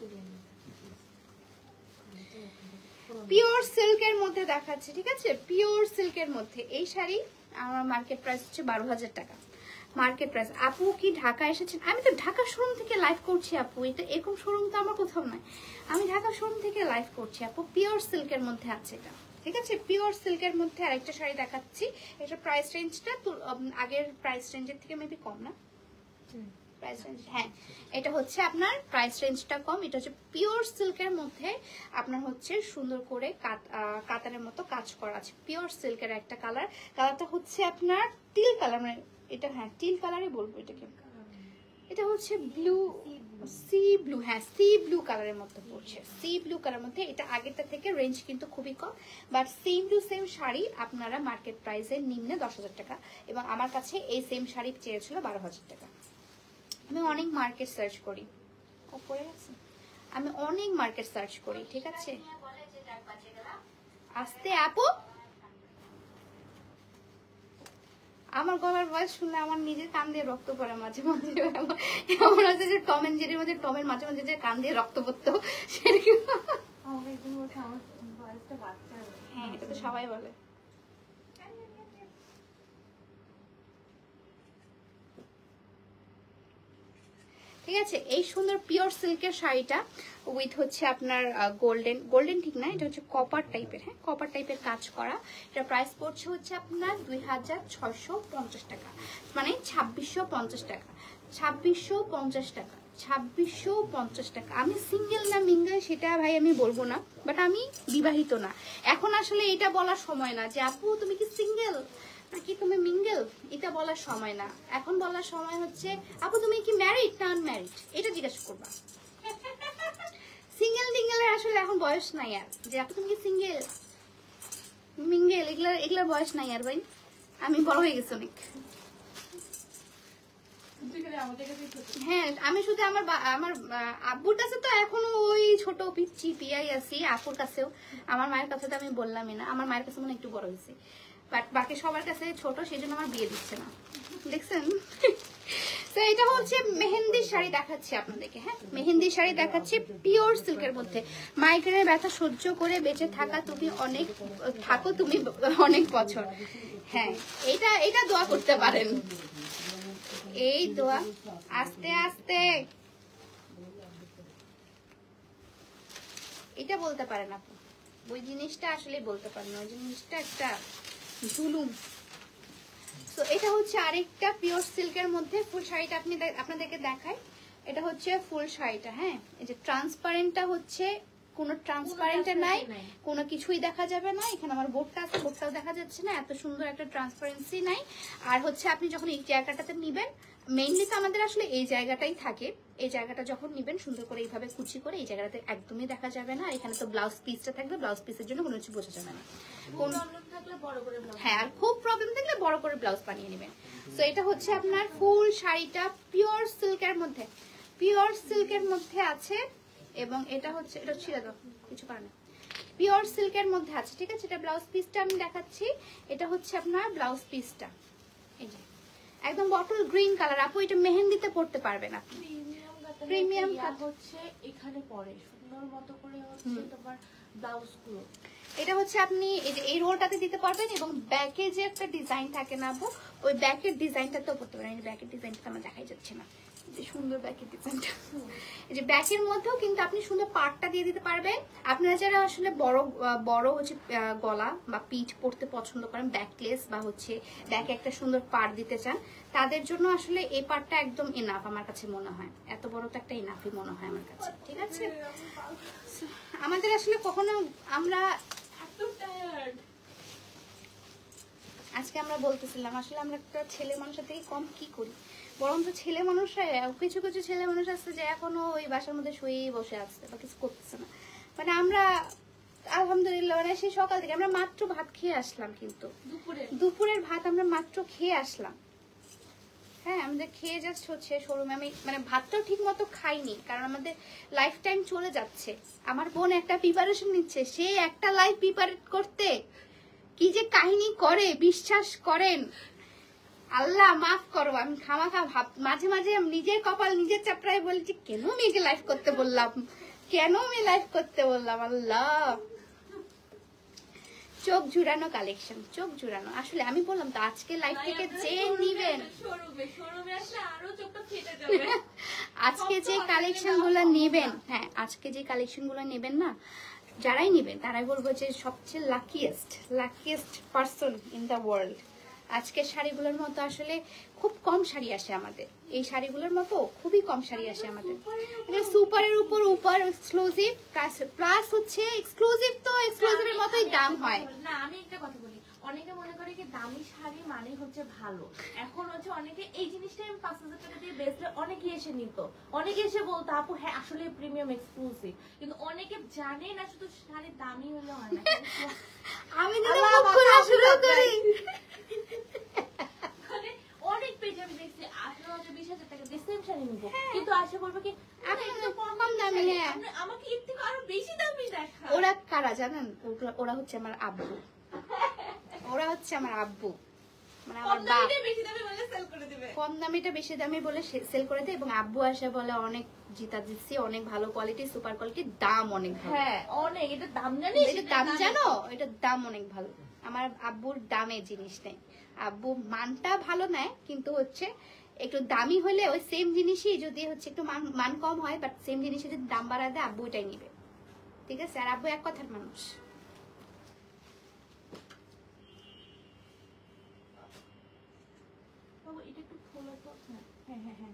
পিওর সিল্কের মধ্যে দেখাচ্ছে, ঠিক আছে? পিওর সিল্কের মধ্যে এই শাড়ি আমার মার্কেট প্রাইস হচ্ছে 12,000 টাকা মার্কেট প্রাইস। আপু কি ঢাকা এসেছেন? আমি তো ঢাকা শোরুম থেকে লাইভ করছি আপু, এটা এরকম শোরুম তো আমার কোথাও নাই। আমি ঢাকা শোরুম থেকে লাইভ করছি আপু। পিওর সিল্কের মধ্যে আছে এটা, ঠিক আছে? পিওর সিল্কের মধ্যে আরেকটা শাড়ি দেখাচ্ছি। এটা প্রাইস রেঞ্জটা আগের প্রাইস রেঞ্জের থেকে মেবি কম না প্রাইস রেঞ্জ? হ্যাঁ, এটা হচ্ছে আপনার প্রাইস রেঞ্জটা কম। এটা হচ্ছে পিওর সিল্কের মধ্যে আপনার হচ্ছে সুন্দর করে কাতানের মতো কাজ করা আছে। পিওর সিল্কের একটা কালারটা হচ্ছে আপনার টিল কালার, মানে এটা হ্যাঁ টিল কালারই বলবো এটাকে। এটা হচ্ছে ব্লু, সি ব্লু, হ্যাঁ সি ব্লু কালারের মধ্যে পড়ছে, সি ব্লু কালার মধ্যে। এটা আগেরটা থেকে রেঞ্জ কিন্তু খুবই কম, but same to same sari আপনারা মার্কেট প্রাইসের নিম্নে 10,000 টাকা। এবং আমার কাছে এই সেম শাড়ি চেয়েছিল 12,000 টাকা। আমি অনেক মার্কেট সার্চ করি, আমি অনেক মার্কেট সার্চ করি, ঠিক আছে? আস্তে আপু, আমার গলার ভয়েস শুনলে আমার নিজের কান দিয়ে রক্ত পড়ে মাঝে মাঝে। এমন আছে যে টম এন্ড জেরির মধ্যে টমের মাঝে মাঝে যে কান দিয়ে রক্ত পড়তো সেরকম। হ্যাঁ এটা তো সবাই বলে। ঠিক আছে, এই সুন্দর পিওর সিল্কের শাড়িটা উইথ হচ্ছে আপনার গোল্ডেন ঠিক না, এটা হচ্ছে কপার টাইপের, হ্যাঁ কপার টাইপের কাজ করা। এটা প্রাইস পড়ছে হচ্ছে আপনার 2650 টাকা, মানে 2650 টাকা, 2650 টাকা, 2650 টাকা। আমি সিঙ্গেল না মিঙ্গেল সেটা ভাই আমি বলবো না, বাট আমি বিবাহিত না। এখন আসলে এটা বলার সময় না যে আপু তুমি কি সিঙ্গেল নাকি তুমি মিঙ্গেল, এটা বলার সময় না। এখন বলার সময় হচ্ছে আপু তুমি কি ম্যারিড না আনম্যারিড, এটা জিজ্ঞাসা করবা। সিঙ্গেল টিঙ্গেলের আসলে এখন বয়স নাই আর, যে আপু তুমি কি সিঙ্গেল মিঙ্গেল এগুলার বয়স নাই আর ভাই, আমি বড় হয়ে গেছি অনেক। হ্যাঁ আমি শুধু আমার আব্বুর কাছে তো এখনো ওই ছোট পিচ্ছি পিয়াই আছি, আপুর কাছেও। আমার মায়ের কাছে তো আমি বললামই না, আমার মায়ের কাছে মনে একটু বড় হয়েছে, বাট বাকি সবার কাছে ছোট, সেই জন্য আমার বিয়ে দিচ্ছে না, দেখছেন। তো এটা হচ্ছে মেহেন্দির শাড়ি দেখাচ্ছি আপনাদেরকে, হ্যাঁ মেহেন্দির শাড়ি দেখাচ্ছি পিওর সিল্কের মধ্যে। মাইগ্রেনের ব্যথা সহ্য করে বেঁচে থাকা তুমি অনেক বছর, হ্যাঁ এটা দোয়া করতে পারেন, এই দোয়া আস্তে আস্তে এটা বলতে পারেন আপু, ওই জিনিসটা আসলে বলতে পারেন, ওই জিনিসটা একটা জুলুম। তো এটা হচ্ছে আরেকটা পিওর সিল্কের মধ্যে ফুল শাড়িটা আপনাদেরকে দেখাই। এটা হচ্ছে ফুল শাড়িটা, হ্যাঁ এই যে ট্রান্সপারেন্টটা হচ্ছে কোনো ট্রান্সপারেন্ট নাই, কোনো কিছুই দেখা যাবে না। এখানে আমার বোর্ডটা আছে, বোর্ডটাও দেখা যাচ্ছে না, এত সুন্দর একটা ট্রান্সপারেন্সি নাই। আর হচ্ছে আপনি যখন এই জায়গাটাতে নিবেন, মেইনলি তো আমাদের আসলে এই জায়গাটাই থাকে, এই জায়গাটা যখন নিবেন সুন্দর করে এইভাবে কুচি করে এই জায়গাটাতে একদমই দেখা যাবে না। আর এখানে তো ব্লাউজ পিসটা থাকবে, ব্লাউজ পিসের জন্য কোনো কিছু বোঝা যাবে না। হ্যাঁ আর খুব প্রবলেম থাকলে বড় করে ব্লাউজ বানিয়ে নেবেন। তো এটা হচ্ছে আপনার ফুল শাড়িটা পিওর সিল্কের মধ্যে, পিওর সিল্কের মধ্যে আছে। এবং এটা হচ্ছে, এটা ছিঁড়ে দাও কিছু কারণে, পিওর সিল্কের মধ্যে আছে, ঠিক আছে। এটা ব্লাউজ পিসটা আমি দেখাচ্ছি, এটা হচ্ছে আপনার ব্লাউজ পিসটা, এই যে একদম বটল গ্রিন কালার। আপু এটা মেহেন্দিতে পড়তে পারবেন আপনি, প্রিমিয়াম হচ্ছে এখানে পরে সুন্দর মতো করে হচ্ছে তোমার ব্লাউজ গুলো। এটা হচ্ছে আপনি এই রোলটাতে দিতে পারবেন, এবং ব্যাকে যে একটা ডিজাইন থাকে না আপু, ওই ব্যাকের ডিজাইনটাতেও পড়তে পারেন। এই ব্যাকের ডিজাইনটা আমার দেখাই যাচ্ছে না, যে সুন্দর ব্যাকের ডিজাইনটা, এই যে ব্যাকের মধ্যেও কিন্তু আপনি সুন্দর পাড়টা দিয়ে দিতে পারবেন। আপনারা যারা আসলে বড় হচ্ছে গলা বা পিঠ পরতে পছন্দ করেন, ব্যাকলেস বা হচ্ছে ব্যাকে একটা সুন্দর পাড় দিতে চান, তাদের জন্য আসলে এই পাড়টা একদম এনাফ আমার কাছে মনে হয়। এত বড় তো একটা এনাফই মনে হয় আমার কাছে, ঠিক আছে। আমাদের আসলে কখনো আমরা আজকে আমরা বলতেছিলাম আসলে আমরা একটা ছেলে মানুষের থেকে কম কি করি, বরঞ্চ ছেলে মানুষরা কিছু কিছু ছেলে মানুষ আছে যে এখনো ওই বাসার মধ্যে শুয়েই বসে আছে বা কিছু করতেছে না। মানে আমরা আলহামদুলিল্লাহ মানে সেই সকাল থেকে আমরা মাত্র ভাত খেয়ে আসলাম, কিন্তু দুপুরের ভাত আমরা মাত্র খেয়ে আসলাম। হ্যাঁ আমাদের খেয়ে জাস্ট হচ্ছে শোরুমে, আমি মানে ভাতটাও ঠিক মতো খাইনি, কারণ আমাদের লাইফ টাইম চলে যাচ্ছে। আমার বোন একটা প্রিপারেশন নিচ্ছে, সে একটা লাইফ প্রিপারেট করতে কি যে কাহিনী করে বিশ্বাস করেন, আল্লাহ মাফ করো। আমি খামাখা মাঝে মাঝে নিজের কপাল নিজের চাপড়ায় বলছি, কেন মেয়েকে লাইফ করতে বললাম, কেন মেয়ে লাইফ করতে বললাম, আল্লাহ। চোখ জুড়ানো কালেকশন, চোখ জুড়ানো। আসলে আমি বললাম তো আজকে লাইফ থেকে যে নিবেন, আজকে যে কালেকশন গুলো নেবেন, হ্যাঁ আজকে যে কালেকশন গুলো নেবেন না, যারাই নেবেন তারাই বলবো যে সবচেয়ে luckiest person in the world. আজকের শাড়িগুলোর মতো আসলে খুব কম শাড়ি আসে আমাদের, এই শাড়িগুলোর মতো খুবই কম শাড়ি আসে আমাদের। সুপারের উপর এক্সক্লুসিভ প্লাস হচ্ছে এক্সক্লুসিভ, তো এক্সক্লুসিভের মতোই দাম হয় না। আমি একটা কথা বলি, অনেকে মনে করে কি দামি শাড়ি মানে হচ্ছে ভালো। এখন হচ্ছে অনেকে এই জিনিসটা আমি 5000 টাকা দিয়ে বেচলে অনেকে এসে নিত, অনেকে এসে বলতো আপু হ্যাঁ আসলে প্রিমিয়াম এক্সক্লুসিভ, কিন্তু অনেকে জানে না শুধু শাড়ি দামি হলে হয় না। আমি শুরু করি অনেক পেজ আমি দেখছি 18,000-20,000 টাকা দিয়ে সেম শাড়ি নিবো, কিন্তু আসে বলবো কি কম দামি, হ্যাঁ আমাকে এর থেকে আরো বেশি দামি দেখা। ওরা কারা জানেন? ওরা হচ্ছে আমার আব্বু, ওরা হচ্ছে আমার আব্বু। মানে আমার বাপ বেশি দামে বলে সেল করে দিবে, কম দামিটা বেশি দামি বলে সেল করে দেয়, এবং আব্বু আসে বলে অনেক জিতা দিচ্ছি, অনেক ভালো কোয়ালিটি, সুপার কোয়ালিটি, দাম অনেক ভালো। হ্যাঁ অনেক, এটা দাম জানিস, এটা দাম জানো, এটার দাম অনেক ভালো। আমার আব্বুর দামে জিনিস নেই, আব্বু মানটা ভালো নেয়, কিন্তু হচ্ছে একটু দামি হলে ওই সেম জিনিসই যদি হচ্ছে একটু মান কম হয়, বাট সেম জিনিসের যদি দাম বাড়ায় দেয় আব্বু এটাই নিবে, ঠিক আছে? আর আব্বু এক কথার মানুষ। এটা একটু খোলা তো, হ্যাঁ হ্যাঁ হ্যাঁ।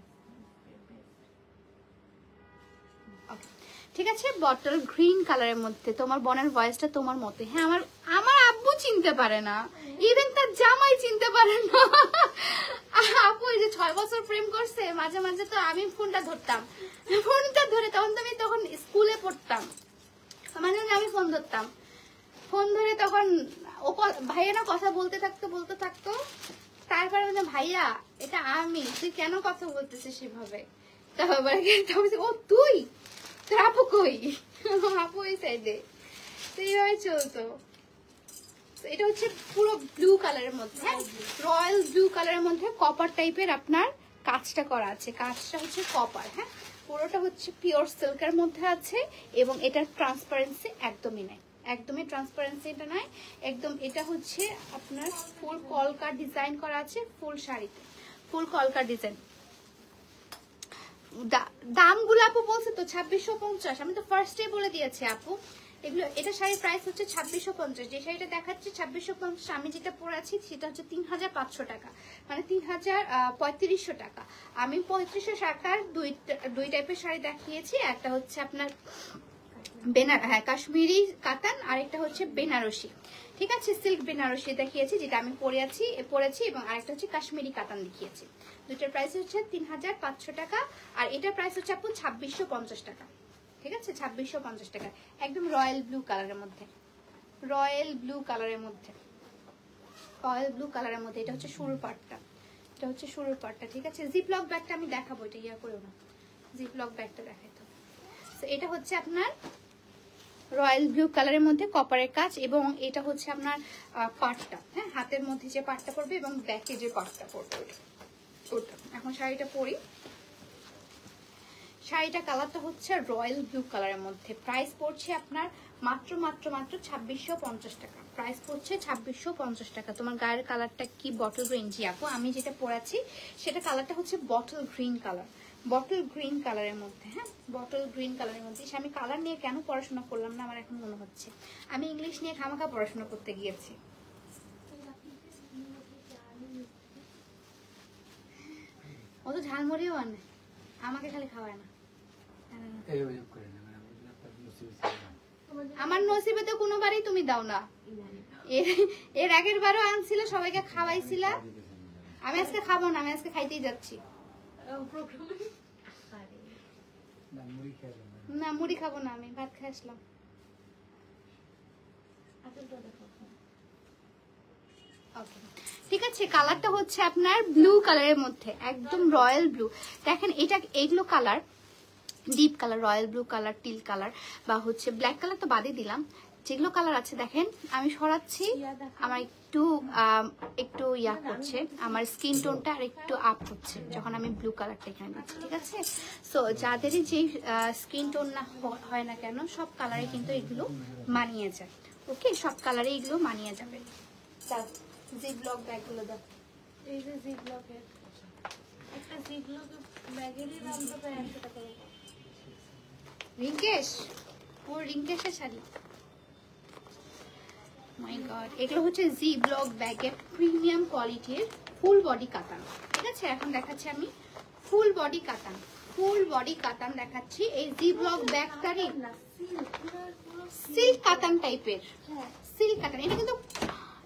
ঠিক আছে, বটল গ্রিন কালারের মধ্যে। তোমার বোনের ভয়েসটা তোমার মতে। হ্যাঁ, আমার আব্বু চিনতে পারে না, ইভেন তার জামাই চিনতে পারে না। আপু এই যে 6 বছর প্রেম করছে, মাঝে মাঝে তো আমি ফোনটা ধরতাম, ফোনটা ধরে তখন স্কুলে পড়তাম, মাঝে মাঝে আমি ফোন ধরতাম, ফোন ধরে তখন ও ভাইয়া কথা বলতে থাকতো, তারপরে ভাইয়া এটা আমি, তুই কেন কথা বলতেছিস সেভাবে? তারপরে ও তুই, তোর আপু কই? আপু ওই সাইডে। তো এইভাবে চলতো। এটা হচ্ছে পুরো ব্লু কালারের মধ্যে, রয়্যাল ব্লু কালারের মধ্যে কপার টাইপের আপনার কাজটা করা আছে, কাজটা হচ্ছে কপার। হ্যাঁ, পুরোটা হচ্ছে পিওর সিল্কের মধ্যে আছে, এবং এটার ট্রান্সপারেন্সি একদমই নাই, একদমই ট্রান্সপারেন্সি এটা নাই একদম। এটা হচ্ছে আপনার ফুল কলকা ডিজাইন করা আছে, ফুল শাড়িতে ফুল কলকা ডিজাইন। দামগুলো আপু বলছে তো 2650, আমি তো ফার্স্টে বলে দিয়েছি আপু এগুলো। এটা শাড়ির প্রাইস হচ্ছে 2650, যে শাড়িটা দেখাচ্ছে 2650, আমি যেটা পরে আছি সেটা হচ্ছে 3500 টাকা, মানে 3500 টাকা। আমি 3500 টাকার দুই টাইপের শাড়ি দেখিয়েছি, একটা হচ্ছে আপনার কাশ্মীরি কাতান, আর একটা হচ্ছে বেনারসি, ঠিক আছে? সিল্ক বেনারসি দেখিয়েছি যেটা আমি পরেছি, এবং আরেকটা হচ্ছে কাশ্মীরি কাতান দেখিয়েছি। দুইটার প্রাইস হচ্ছে 3500 টাকা, আর এটার প্রাইস হচ্ছে আপু 2650 টাকা, ঠিক আছে? 2650 টাকা, একদম রয়্যাল ব্লু কালারের মধ্যে, রয়্যাল ব্লু কালারের মধ্যে, রয়্যাল ব্লু কালারের মধ্যে। এটা হচ্ছে শুরুর পার্টটা, এটা হচ্ছে শুরুর পার্টটা, ঠিক আছে? জিপলক ব্যাগটা আমি দেখাবো, এটা ইয়া করেও না, জিপলক ব্যাগটা দেখাইতো। তো এটা হচ্ছে আপনার রয়্যাল ব্লু কালারের মধ্যে কপারের কাজ, এবং এটা হচ্ছে আপনার পাটটা, হ্যাঁ, হাতের মধ্যে যে পাটটা পড়বে এবং ব্যাকে যে পাটটা পড়বে ওটা। এখন শাড়িটা পরি, শাড়িটা কালারটা হচ্ছে রয়্যাল ব্লু কালারের মধ্যে। প্রাইস পড়ছে আপনার মাত্র 2650 টাকা, প্রাইস পড়ছে 2650 টাকা। তোমার গায়ের কালারটা কি? Bottle green. জি আপু, আমি যেটা পরাচ্ছি সেটা কালারটা হচ্ছে bottle green colour, bottle green কালারের মধ্যে। হ্যাঁ, বটল গ্রিন কালারের মধ্যে। আমি কালার নিয়ে কেন পড়াশোনা করলাম না আমার এখন মনে হচ্ছে, আমি ইংলিশ নিয়ে খামাখা পড়াশোনা করতে গিয়েছি। ও তো ঝালমুড়িও আনে, আমাকে খালি খাওয়ায় না। আমার নসিবে তো কোনোবারই তুমি দাও না, এর আগের বারও আনছিল, সবাইকে খাওয়াইছিলা। আমি আজকে খাবো না, আমি আজকে খাইতেই যাচ্ছি। না, মুড়ি খাবো না, আমি ভাত খেয়ে আসলাম। ঠিক আছে, কালারটা হচ্ছে আপনার ব্লু কালারের মধ্যে, একদম রয়্যাল ব্লু। দেখেন এইগুলো colour deep colour, royal blue colour, till colour, বা হচ্ছে ব্ল্যাক কালার তো বাদই দিলাম। যেগুলো কালার আছে দেখেন, আমি সরাচ্ছি, আমার একটু ইয়া করছে, আমার স্কিন টোনটা আর একটু আপ হচ্ছে যখন আমি ব্লু কালারটা এখানে দিচ্ছি, ঠিক আছে? সো যাদেরই যেই স্কিন টোন না হয় না কেন, সব কালারে কিন্তু এগুলো মানিয়ে যায়। ওকে, সব কালারে এগুলো মানিয়ে যাবে। জিপলক ব্যাগগুলো দেখো, এই যে জিপলকের একটা জিপলকের ব্যাগেরই দাম তো প্রায় 100 টাকা। রিঙ্কেশ, ও রিঙ্কেশের শাড়ি। মাই গড, এগুলো হচ্ছে জি ব্লক ব্যাগের প্রিমিয়াম কোয়ালিটির ফুল বডি কাতান, ঠিক আছে? এখন দেখাচ্ছি আমি ফুল বডি কাতান, ফুল বডি কাতান দেখাচ্ছি। এই জি ব্লক ব্যাগটারই সিল্ক কাতান টাইপের, সিল্ক কাতান। এটা কিন্তু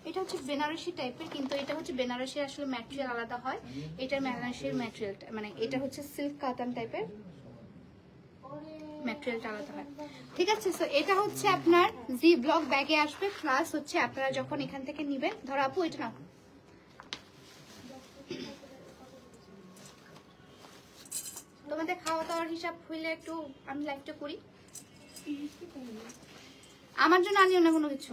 এটা হচ্ছে বেনারসি টাইপের, কিন্তু এটা হচ্ছে বেনারসির আসলে ম্যাটেরিয়াল আলাদা হয়, এটার বেনারসির ম্যাটেরিয়ালটা মানে এটা হচ্ছে সিল্ক কাতান টাইপের, ম্যাটেরিয়ালটা আলাদা হয়, ঠিক আছে? সো এটা হচ্ছে আপনার জি ব্লক ব্যাগে আসবে, প্লাস হচ্ছে আপনারা যখন এখান থেকে নিবেন, ধরো আপু এটা না, তোমাদের খাওয়া দাওয়ার হিসাব হইলে একটু আমি লাইভটা করি, আমার জন্য আনিও না কোনো কিছু।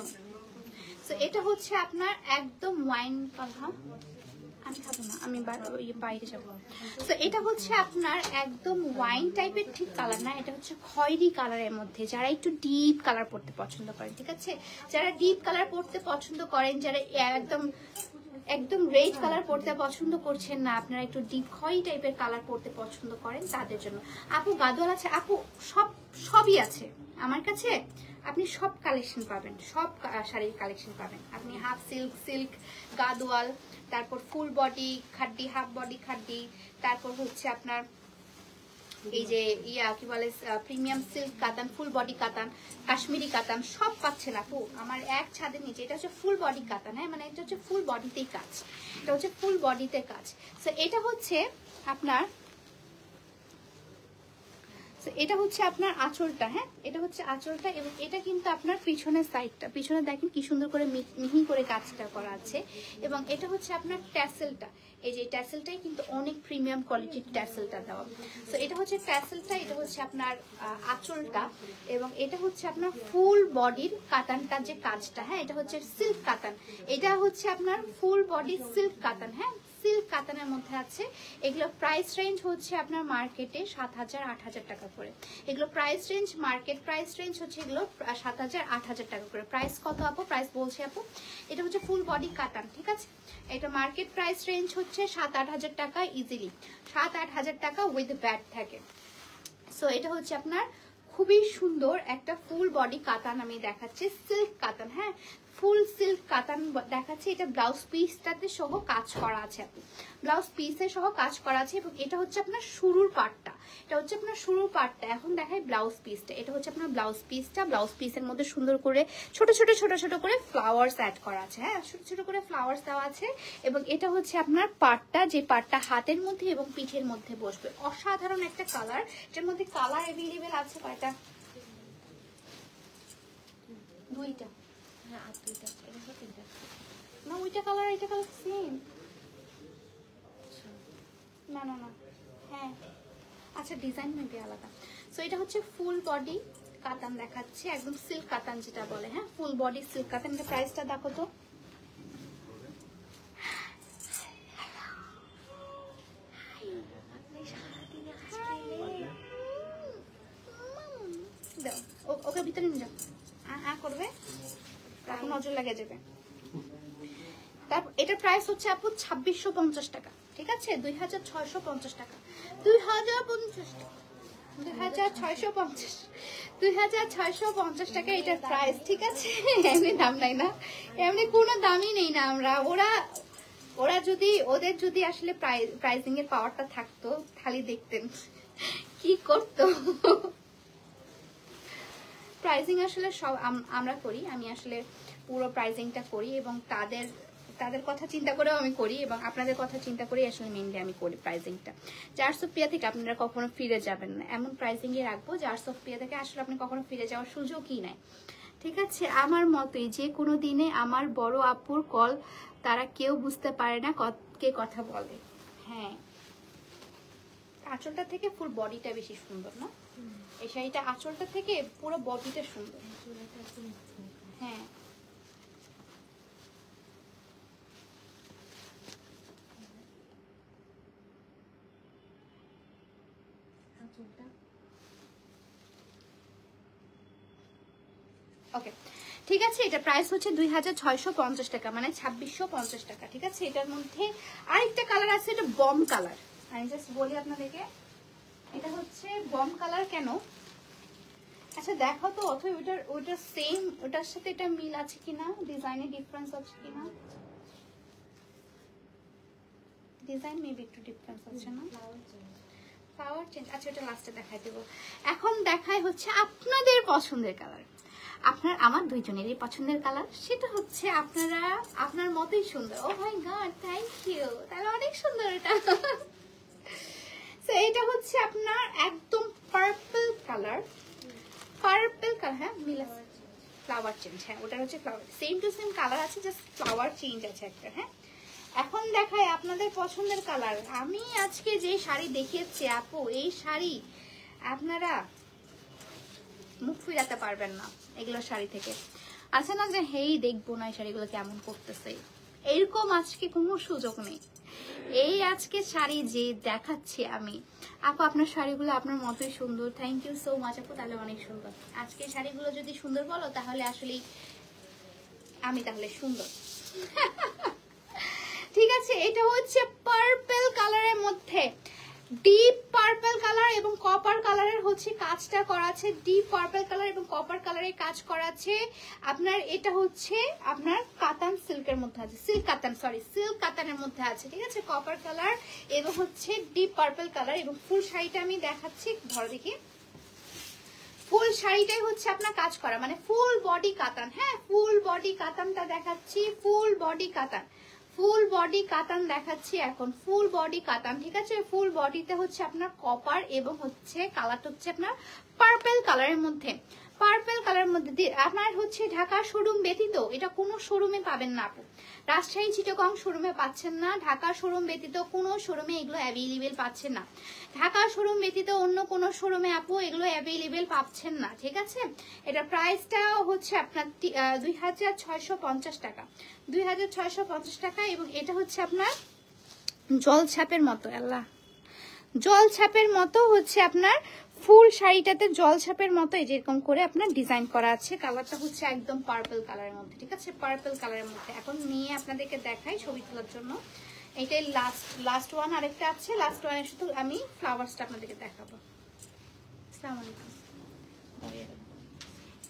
তো এটা হচ্ছে আপনার একদম ওয়াইন কালার, আমি খাবো না, আমি বাইরে যাবো। তো এটা হচ্ছে আপনার একদম ওয়াইন টাইপের ঠিক কালার না, এটা হচ্ছে খয়েরি কালারের মধ্যে, যারা একটু ডিপ কালার পরতে পছন্দ করেন, ঠিক আছে, যারা ডিপ কালার পরতে পছন্দ করেন, যারা একদম রেড কালার পরতে পছন্দ করছেন না, আপনারা একটু ডিপ খয়েরি টাইপের কালার পরতে পছন্দ করেন, তাদের জন্য। আপু গাদোয়াল আছে? আপু সবই আছে আমার কাছে, আপনি সব কালেকশন পাবেন, সব শাড়ির কালেকশন পাবেন আপনি। হাফ সিল্ক গাদোয়াল, তারপর ফুল বডি খাড্ডি, হাফ বডি খাড্ডি, তারপর হচ্ছে আপনার এই যে কি বলে প্রিমিয়াম সিল্ক কাতান, ফুল বডি কাতান, কাশ্মীরি কাতান, সব পাচ্ছেন আপু আমার এক ছাদের নিচে। এটা হচ্ছে ফুল বডি কাতান, হ্যাঁ, মানে এটা হচ্ছে ফুল বডিতেই কাজ, এটা হচ্ছে ফুল বডিতে কাজ। তো এটা হচ্ছে আপনার আঁচলটা, হ্যাঁ, এটা হচ্ছে আঁচলটা, এবং এটা কিন্তু আপনার পিছনের সাইডটা, পিছনে দেখেন কি সুন্দর করে মিহি করে কাজটা করা আছে। এবং এটা হচ্ছে আপনার ট্যাসেলটা, এই যে ট্যাসেলটাই কিন্তু অনেক প্রিমিয়াম কোয়ালিটির ট্যাসেলটা দেওয়া। তো এটা হচ্ছে ট্যাসেলটা, এটা হচ্ছে আপনার আঁচলটা, এবং এটা হচ্ছে আপনার ফুল বডির কাতানটা যে কাজটা, হ্যাঁ, এটা হচ্ছে সিল্ক কাতান, এটা হচ্ছে আপনার ফুল বডি সিল্ক কাতান, হ্যাঁ, সিল্ক কাতানের মধ্যে আছে। এগুলো প্রাইস রেঞ্জ হচ্ছে আপনার মার্কেটে 7,000 8,000 টাকা করে, এগুলো price range, market price range হচ্ছে এগুলো 7,000 8,000 টাকা করে। প্রাইস কত আপু? প্রাইস বলছি আপু, এটা হচ্ছে ফুল বডি কাতান, ঠিক আছে, এটা মার্কেট প্রাইস রেঞ্জ হচ্ছে 7-8 হাজার টাকা, ইজিলি 7-8 হাজার টাকা উইথ ব্যাট থাকে। সো এটা হচ্ছে আপনার খুবই সুন্দর একটা ফুল বডি কাতান আমি দেখাচ্ছি, সিল্ক কাতান, হ্যাঁ, ফুল সিল্ক কাতান দেখাচ্ছি। এটা ব্লাউজ পিসটাতে সহ কাজ করা আছে, আপনি ব্লাউজ পিসে সহ কাজ করা আছে, এবং এটা হচ্ছে আপনার শুরুর পার্টটা, এটা হচ্ছে আপনার শুরুর পার্টটা। এখন দেখাই ব্লাউজ পিসটা, এটা হচ্ছে আপনার ব্লাউজ পিসটা, ব্লাউজ পিসের মধ্যে সুন্দর করে ছোট ছোট করে ফ্লাওয়ার্স অ্যাড করা আছে, হ্যাঁ, ছোট ছোট করে ফ্লাওয়ার্স দেওয়া আছে। এবং এটা হচ্ছে আপনার পার্টটা, যে পার্টটা হাতের মধ্যে এবং পিঠের মধ্যে বসবে। অসাধারণ একটা কালার, এটার মধ্যে কালার অ্যাভেলেবেল আছে কয়টা? দুইটা না, ওইটা কালার এটা কালার সেম না, হ্যাঁ, আচ্ছা ডিজাইন মেবি আলাদা। সো এটা হচ্ছে ফুল বডি কাতান দেখাচ্ছে, একদম সিল্ক কাতান যেটা বলে, হ্যাঁ, ফুল বডি সিল্ক কাতান। এটা প্রাইসটা দেখো তো, ওকে ভিতরে নিয়ে যাও, করবে এখন নজর লেগে যাবে। তারপর এটার প্রাইস হচ্ছে আপু 2650 টাকা, ঠিক আছে, 2650 টাকা, 2650 টাকা এটার প্রাইস, ঠিক আছে। এমনি দাম নাই না, এমনি কোনো দামই নেই না আমরা। ওদের যদি আসলে প্রাইসিং এর পাওয়ারটা থাকতো, খালি দেখতেন কি করতো। প্রাইসিং আসলে সব আমরা করি, আমি আসলে পুরো প্রাইসিংটা করি, এবং তাদের কথা চিন্তা করেও আমি করি, এবং আপনাদের কথা চিন্তা করেই আসলে মেনলি আমি করি প্রাইসিংটা। জার্স অফ পিয়া থেকে আপনারা কখনো ফিরে যাবেন না, এমন প্রাইসিংয়ে রাখবো জার্স অফ পিয়া থেকে আসলে আপনি কখনো ফিরে যাওয়ার সুযোগই নাই, ঠিক আছে। আমার মতোই যে কোনো দিনে আমার বড় আপুর কল, তারা কেউ বুঝতে পারে না কে কথা বলে, হ্যাঁ, আঁচলটা থেকে ফুল বডিটা বেশি সুন্দর না, এই শাড়িটা আঁচলটা থেকে পুরো বডিটা সুন্দর, হ্যাঁ। ওকে, ঠিক আছে, এটা প্রাইস হচ্ছে 2650 টাকা, মানে 2650 টাকা, ঠিক আছে। এটার মধ্যে আরেকটা কালার আছে, এটা বম কালার, আমি জাস্ট বলি আপনাদেরকে, এটা হচ্ছে বম কালার। কেন? আচ্ছা দেখো তো, অথবা ওইটার সেম, ওটার সাথে এটা মিল আছে কিনা, ডিজাইনে ডিফারেন্স আছে কিনা, ডিজাইন মেবি একটু ডিফারেন্স আছে না, ফ্লাওয়ার চেঞ্জ। আচ্ছা এটা লাস্টে দেখাই দেবো। এখন দেখাই হচ্ছে আপনাদের পছন্দের কালার, আমার দুইজনেরই পছন্দের কালার, সেটা হচ্ছে আপনার মতোই সুন্দর। ও মাই গড, থ্যাংক ইউ, তাহলে অনেক সুন্দর এটা। এটা হচ্ছে আপনার একদম পার্পল কালার, হ্যাঁ, মিলা ফ্লাওয়ার চেঞ্জ, হ্যাঁ, ওটা হচ্ছে flower, same to same colour আছে, জাস্ট ফ্লাওয়ার চেঞ্জ আছে একটা, হ্যাঁ। এখন দেখাই আপনাদের পছন্দের কালার। আমি আজকে যে শাড়ি দেখিয়েছি আপু, এই শাড়ি আপনারা মুখ ফিরাতে পারবেন না এগুলো শাড়ি থেকে। আছে না যে হেই দেখবো না এই শাড়িগুলো কেমন করতেছে, এরকম আজকে কোনো সুযোগ নেই। এই আজকে শাড়ি যে দেখাচ্ছি আমি আপু, আপনার শাড়িগুলো আপনার মতোই সুন্দর। থ্যাংক ইউ সো মাচ আপু, তাহলে অনেক সুন্দর। আজকে শাড়িগুলো যদি সুন্দর বলো তাহলে আসলেই আমি তাহলে সুন্দর। ঠিক আছে, এটা হচ্ছে পার্পল কালারের মধ্যে ডিপ পার্পল কালার এবং কপার কালারের হচ্ছে কাজটা করা আছে। ডিপ পার্পল কালার এবং কপার কালারের কাজ করা আছে আপনার। এটা হচ্ছে আপনার কাতান সিল্কের মধ্যে আছে, সিল্ক কাতান, সরি সিল্ক কাতানের মধ্যে আছে। ঠিক আছে, কপার কালার এবং হচ্ছে ডিপ পার্পল কালার। এবং ফুল শাড়িটা আমি দেখাচ্ছি, ধরো দেখি। ফুল শাড়িটাই হচ্ছে আপনার কাজ করা, মানে ফুল বডি কাতান। হ্যাঁ, ফুল বডি কাতানটা দেখাচ্ছি, ফুল বডি কাতান, ফুল বডি কাতান দেখাচ্ছি এখন, ফুল বডি কাতান। ঠিক আছে, ফুল বডিতে হচ্ছে আপনার কপার এবং হচ্ছে কালারটা হচ্ছে আপনার পার্পল কালারের মধ্যে, পার্পল কালারের মধ্যে। আপনার হচ্ছে ঢাকা শোরুম ব্যতীত এটা কোনো শোরুমে পাবেন না আপু, রাজশাহী চিটাগং শোরুমে পাচ্ছেন না, ঢাকা শোরুম ব্যতীত কোনো শোরুমে এগুলো অ্যাভেলেবেল পাচ্ছেন না, ঢাকা শোরুম ব্যতীত অন্য কোনো শোরুমে আপু এগুলো অ্যাভেলেবেল পাচ্ছেন না। ঠিক আছে, এটা প্রাইসটা হচ্ছে আপনার 2650 টাকা, 2650 টাকা। এবং এটা হচ্ছে আপনার জল ছাপের মতো, আল্লাহ জল ছাপের মতো হচ্ছে আপনার ফুল শাড়িটাতে জল ছাপের মতো এই যেরকম করে আপনার ডিজাইন করা আছে। কালারটা হচ্ছে একদম পার্পল কালারের মধ্যে। ঠিক আছে, পার্পল কালারের মধ্যে। এখন নিয়ে আপনাদেরকে দেখাই ছবি তোলার জন্য। এটাই লাস্ট ওয়ান, আরেকটা আছে লাস্ট ওয়ানের শুধু আমি ফ্লাওয়ার্সটা আপনাদেরকে দেখাবো। আসসালামু আলাইকুম।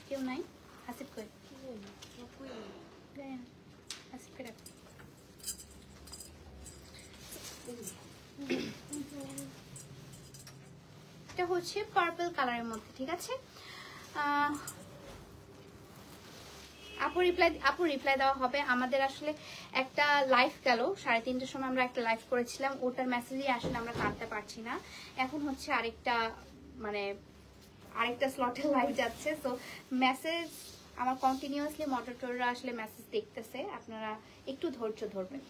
কেউ নাই? হাসিব কই? হাসিবকে রাখ। এটা হচ্ছে পার্পল কালারের মধ্যে। ঠিক আছে, আপু রিপ্লাই দেওয়া হবে। আমাদের আসলে একটা লাইভ গেল 3:30টার সময়, আমরা একটা লাইভ করেছিলাম, ওটার মেসেজই আসলে আমরা কাটতে পারছি না। এখন হচ্ছে আরেকটা স্লটের লাইভ যাচ্ছে। সো মেসেজ আমার কন্টিনিউয়াসলি মডারেটররা আসলে মেসেজ দেখতেছে, আপনারা একটু ধৈর্য ধরবেন।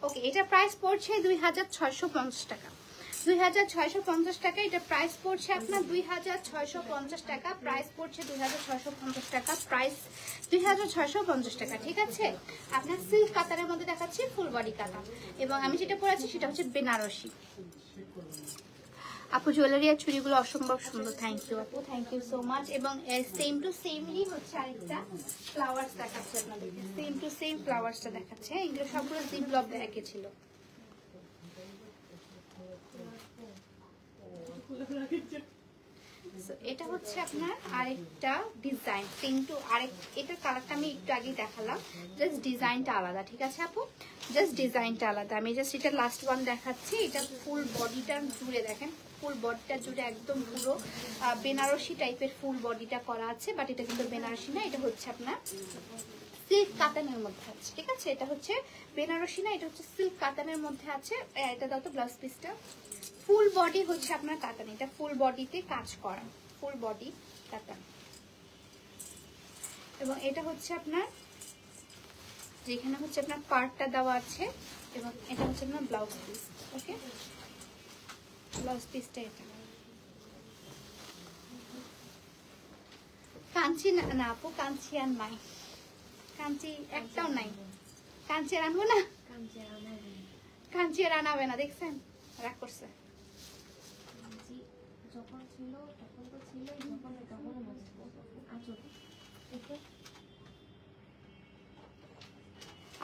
ওকে, এটা প্রাইস পড়ছে 2650 টাকা, 2650 টাকা। এটা প্রাইস পড়ছে আপনার 2650 টাকা, প্রাইস পড়ছে 2650 টাকা, প্রাইস 2650 টাকা। ঠিক আছে, আপনার সিল্ক কাতারের মধ্যে দেখাচ্ছি, ফুল বডি কাতার। এবং আমি যেটা পরেছি সেটা হচ্ছে বেনারসি। আপু জুয়েলারি আর চুড়িগুলো অসম্ভব সুন্দর। থ্যাংক ইউ আপু, থ্যাংক ইউ সো মাচ। এবং সেম টু সেমই হচ্ছে আরেকটা ফ্লাওয়ার্স দেখাচ্ছে আপনাদেরকে, সেম টু সেম ফ্লাওয়ার্সটা দেখাচ্ছে। এগুলো সবগুলো জিপ ব্লক রেখেছিল। এটা হচ্ছে আপনার আরেকটা ডিজাইন, সেম টু এটার কালারটা আমি একটু আগেই দেখালাম, জাস্ট ডিজাইনটা আলাদা। ঠিক আছে আপু, জাস্ট ডিজাইনটা আলাদা। আমি জাস্ট এটা লাস্ট ওয়ান দেখাচ্ছি। এটা ফুল বডিটা জুড়ে দেখেন, ফুল বডিটা জুড়ে একদম পুরো বেনারসি টাইপের ফুল বডিটা করা আছে, বাট এটা কিন্তু বেনারসি না, এটা হচ্ছে আপনার সিল্ক কাতানের মধ্যে আছে। ঠিক আছে, এটা হচ্ছে বেনারসি না, এটা হচ্ছে সিল্ক কাতানের মধ্যে আছে। এটা দাও তো ব্লাউজ পিসটা। ফুল বডি হচ্ছে আপনার কাতান, এটা ফুল বডিতে কাজ করা, ফুল বডি কাতান। এবং এটা হচ্ছে আপনার যেখানে হচ্ছে আপনার পার্টটা দেওয়া আছে, এবং এটা হচ্ছে আপনার ব্লাউজ পিস। ওকে, ব্লাউজ পিসটা এটা। কাঞ্চি না আপু, কাঞ্চি আর নাই, কাঞ্চি একটাও নাই। কাঞ্চি আর আনবো না, কাঞ্চি আর আনাবে না, দেখছেন রাগ করছে। যখন ছিল তখন তো ছিল, তখন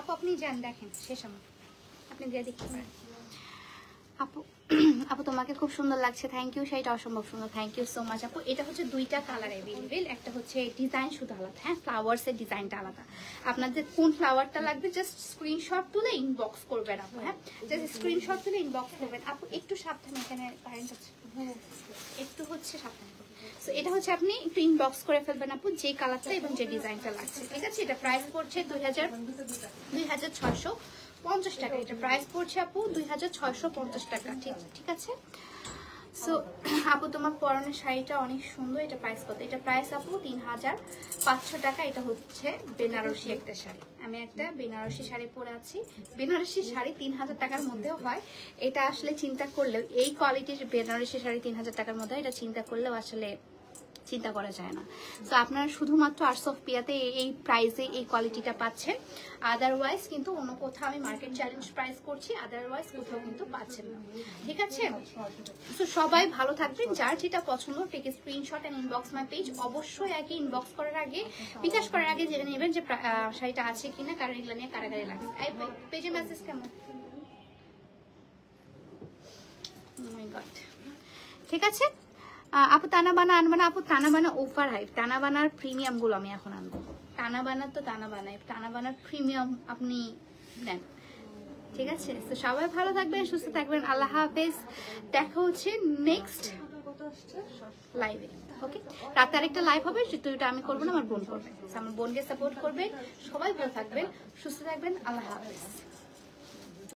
আপু আপনি যান, দেখেন শেষ আমার, আপনি দিয়ে দেখতে পারেন। আপু আপু তোমাকে খুব সুন্দর লাগছে, থ্যাংক ইউ। সেইটা অসম্ভব সুন্দর, থ্যাংক ইউ সো মাচ আপু। এটা হচ্ছে দুইটা কালার অ্যাভেলেবেল, একটা হচ্ছে ডিজাইন শুধু আলাদা, হ্যাঁ ফ্লাওয়ার্সের ডিজাইনটা আলাদা। আপনাদের কোন ফ্লাওয়ারটা লাগবে জাস্ট স্ক্রিনশট তুলে ইনবক্স করবেন আপু, হ্যাঁ জাস্ট স্ক্রিনশট তুলে ইনবক্স করবেন আপু। একটু সাবধানে, এখানে কারেন্ট আছে, একটু হচ্ছে সাবধানে। সো এটা হচ্ছে আপনি একটু ইনবক্স করে ফেলবেন আপু, যে কালারটা এবং যে ডিজাইনটা লাগছে। ঠিক আছে, এটা প্রাইস পড়ছে 2650 টাকা। এটা প্রাইস পড়ছে আপু 2650 টাকা। ঠিক আছে, সো আপু তোমার পরনের শাড়িটা অনেক সুন্দর। এটা প্রাইস কত? এটা প্রাইস আপু 3500 টাকা। এটা হচ্ছে বেনারসি একটা শাড়ি। আমি একটা বেনারসি শাড়ি পরে আছি। বেনারসি শাড়ি 3000 টাকার মধ্যেও হয়। এটা আসলে চিন্তা করলেও, এই কোয়ালিটির বেনারসি শাড়ি 3000 টাকার মধ্যে, এটা চিন্তা করলেও আসলে চিন্তা করা যায় না। তো আপনারা শুধুমাত্র আর্টস অফ পিয়াতে এই প্রাইসে এই কোয়ালিটিটা পাচ্ছেন। আদারওয়াইজ কিন্তু অন্য কোথাও আমি মার্কেট চ্যালেঞ্জ প্রাইস করছি, আদারওয়াইজ কোথাও কিন্তু পাচ্ছেন না। ঠিক আছে? তো সবাই ভালো থাকবেন। যার যেটা পছন্দ take screenshot and inbox my page. অবশ্যই আগে ইনবক্স করার আগে, বিকাশ করার আগে জেনে নেবেন যে শাড়িটা আছে কিনা, কারণ এগুলো নিয়ে কারাগারি লাগছে। পেজে মেসেজ কেমন? ঠিক আছে আপু, টানা বানা আনবো না? আপু টানা বানা ওভার হাইপ। টানা বানার প্রিমিয়াম গুলো আমি এখন আনবো। টানা বানার তো টানা বানাই, টানা বানার প্রিমিয়াম আপনি নেন। ঠিক আছে? তো সবাই ভালো থাকবেন, সুস্থ থাকবেন। আল্লাহ হাফেজ। দেখা হচ্ছে নেক্সট লাইভে। ওকে, রাতে আরেকটা লাইভ হবে, সেটা আমি করবো না, আমার বোন করবে। আমার বোনকে সাপোর্ট করবেন। সবাই ভালো থাকবেন, সুস্থ থাকবেন। আল্লাহ হাফেজ।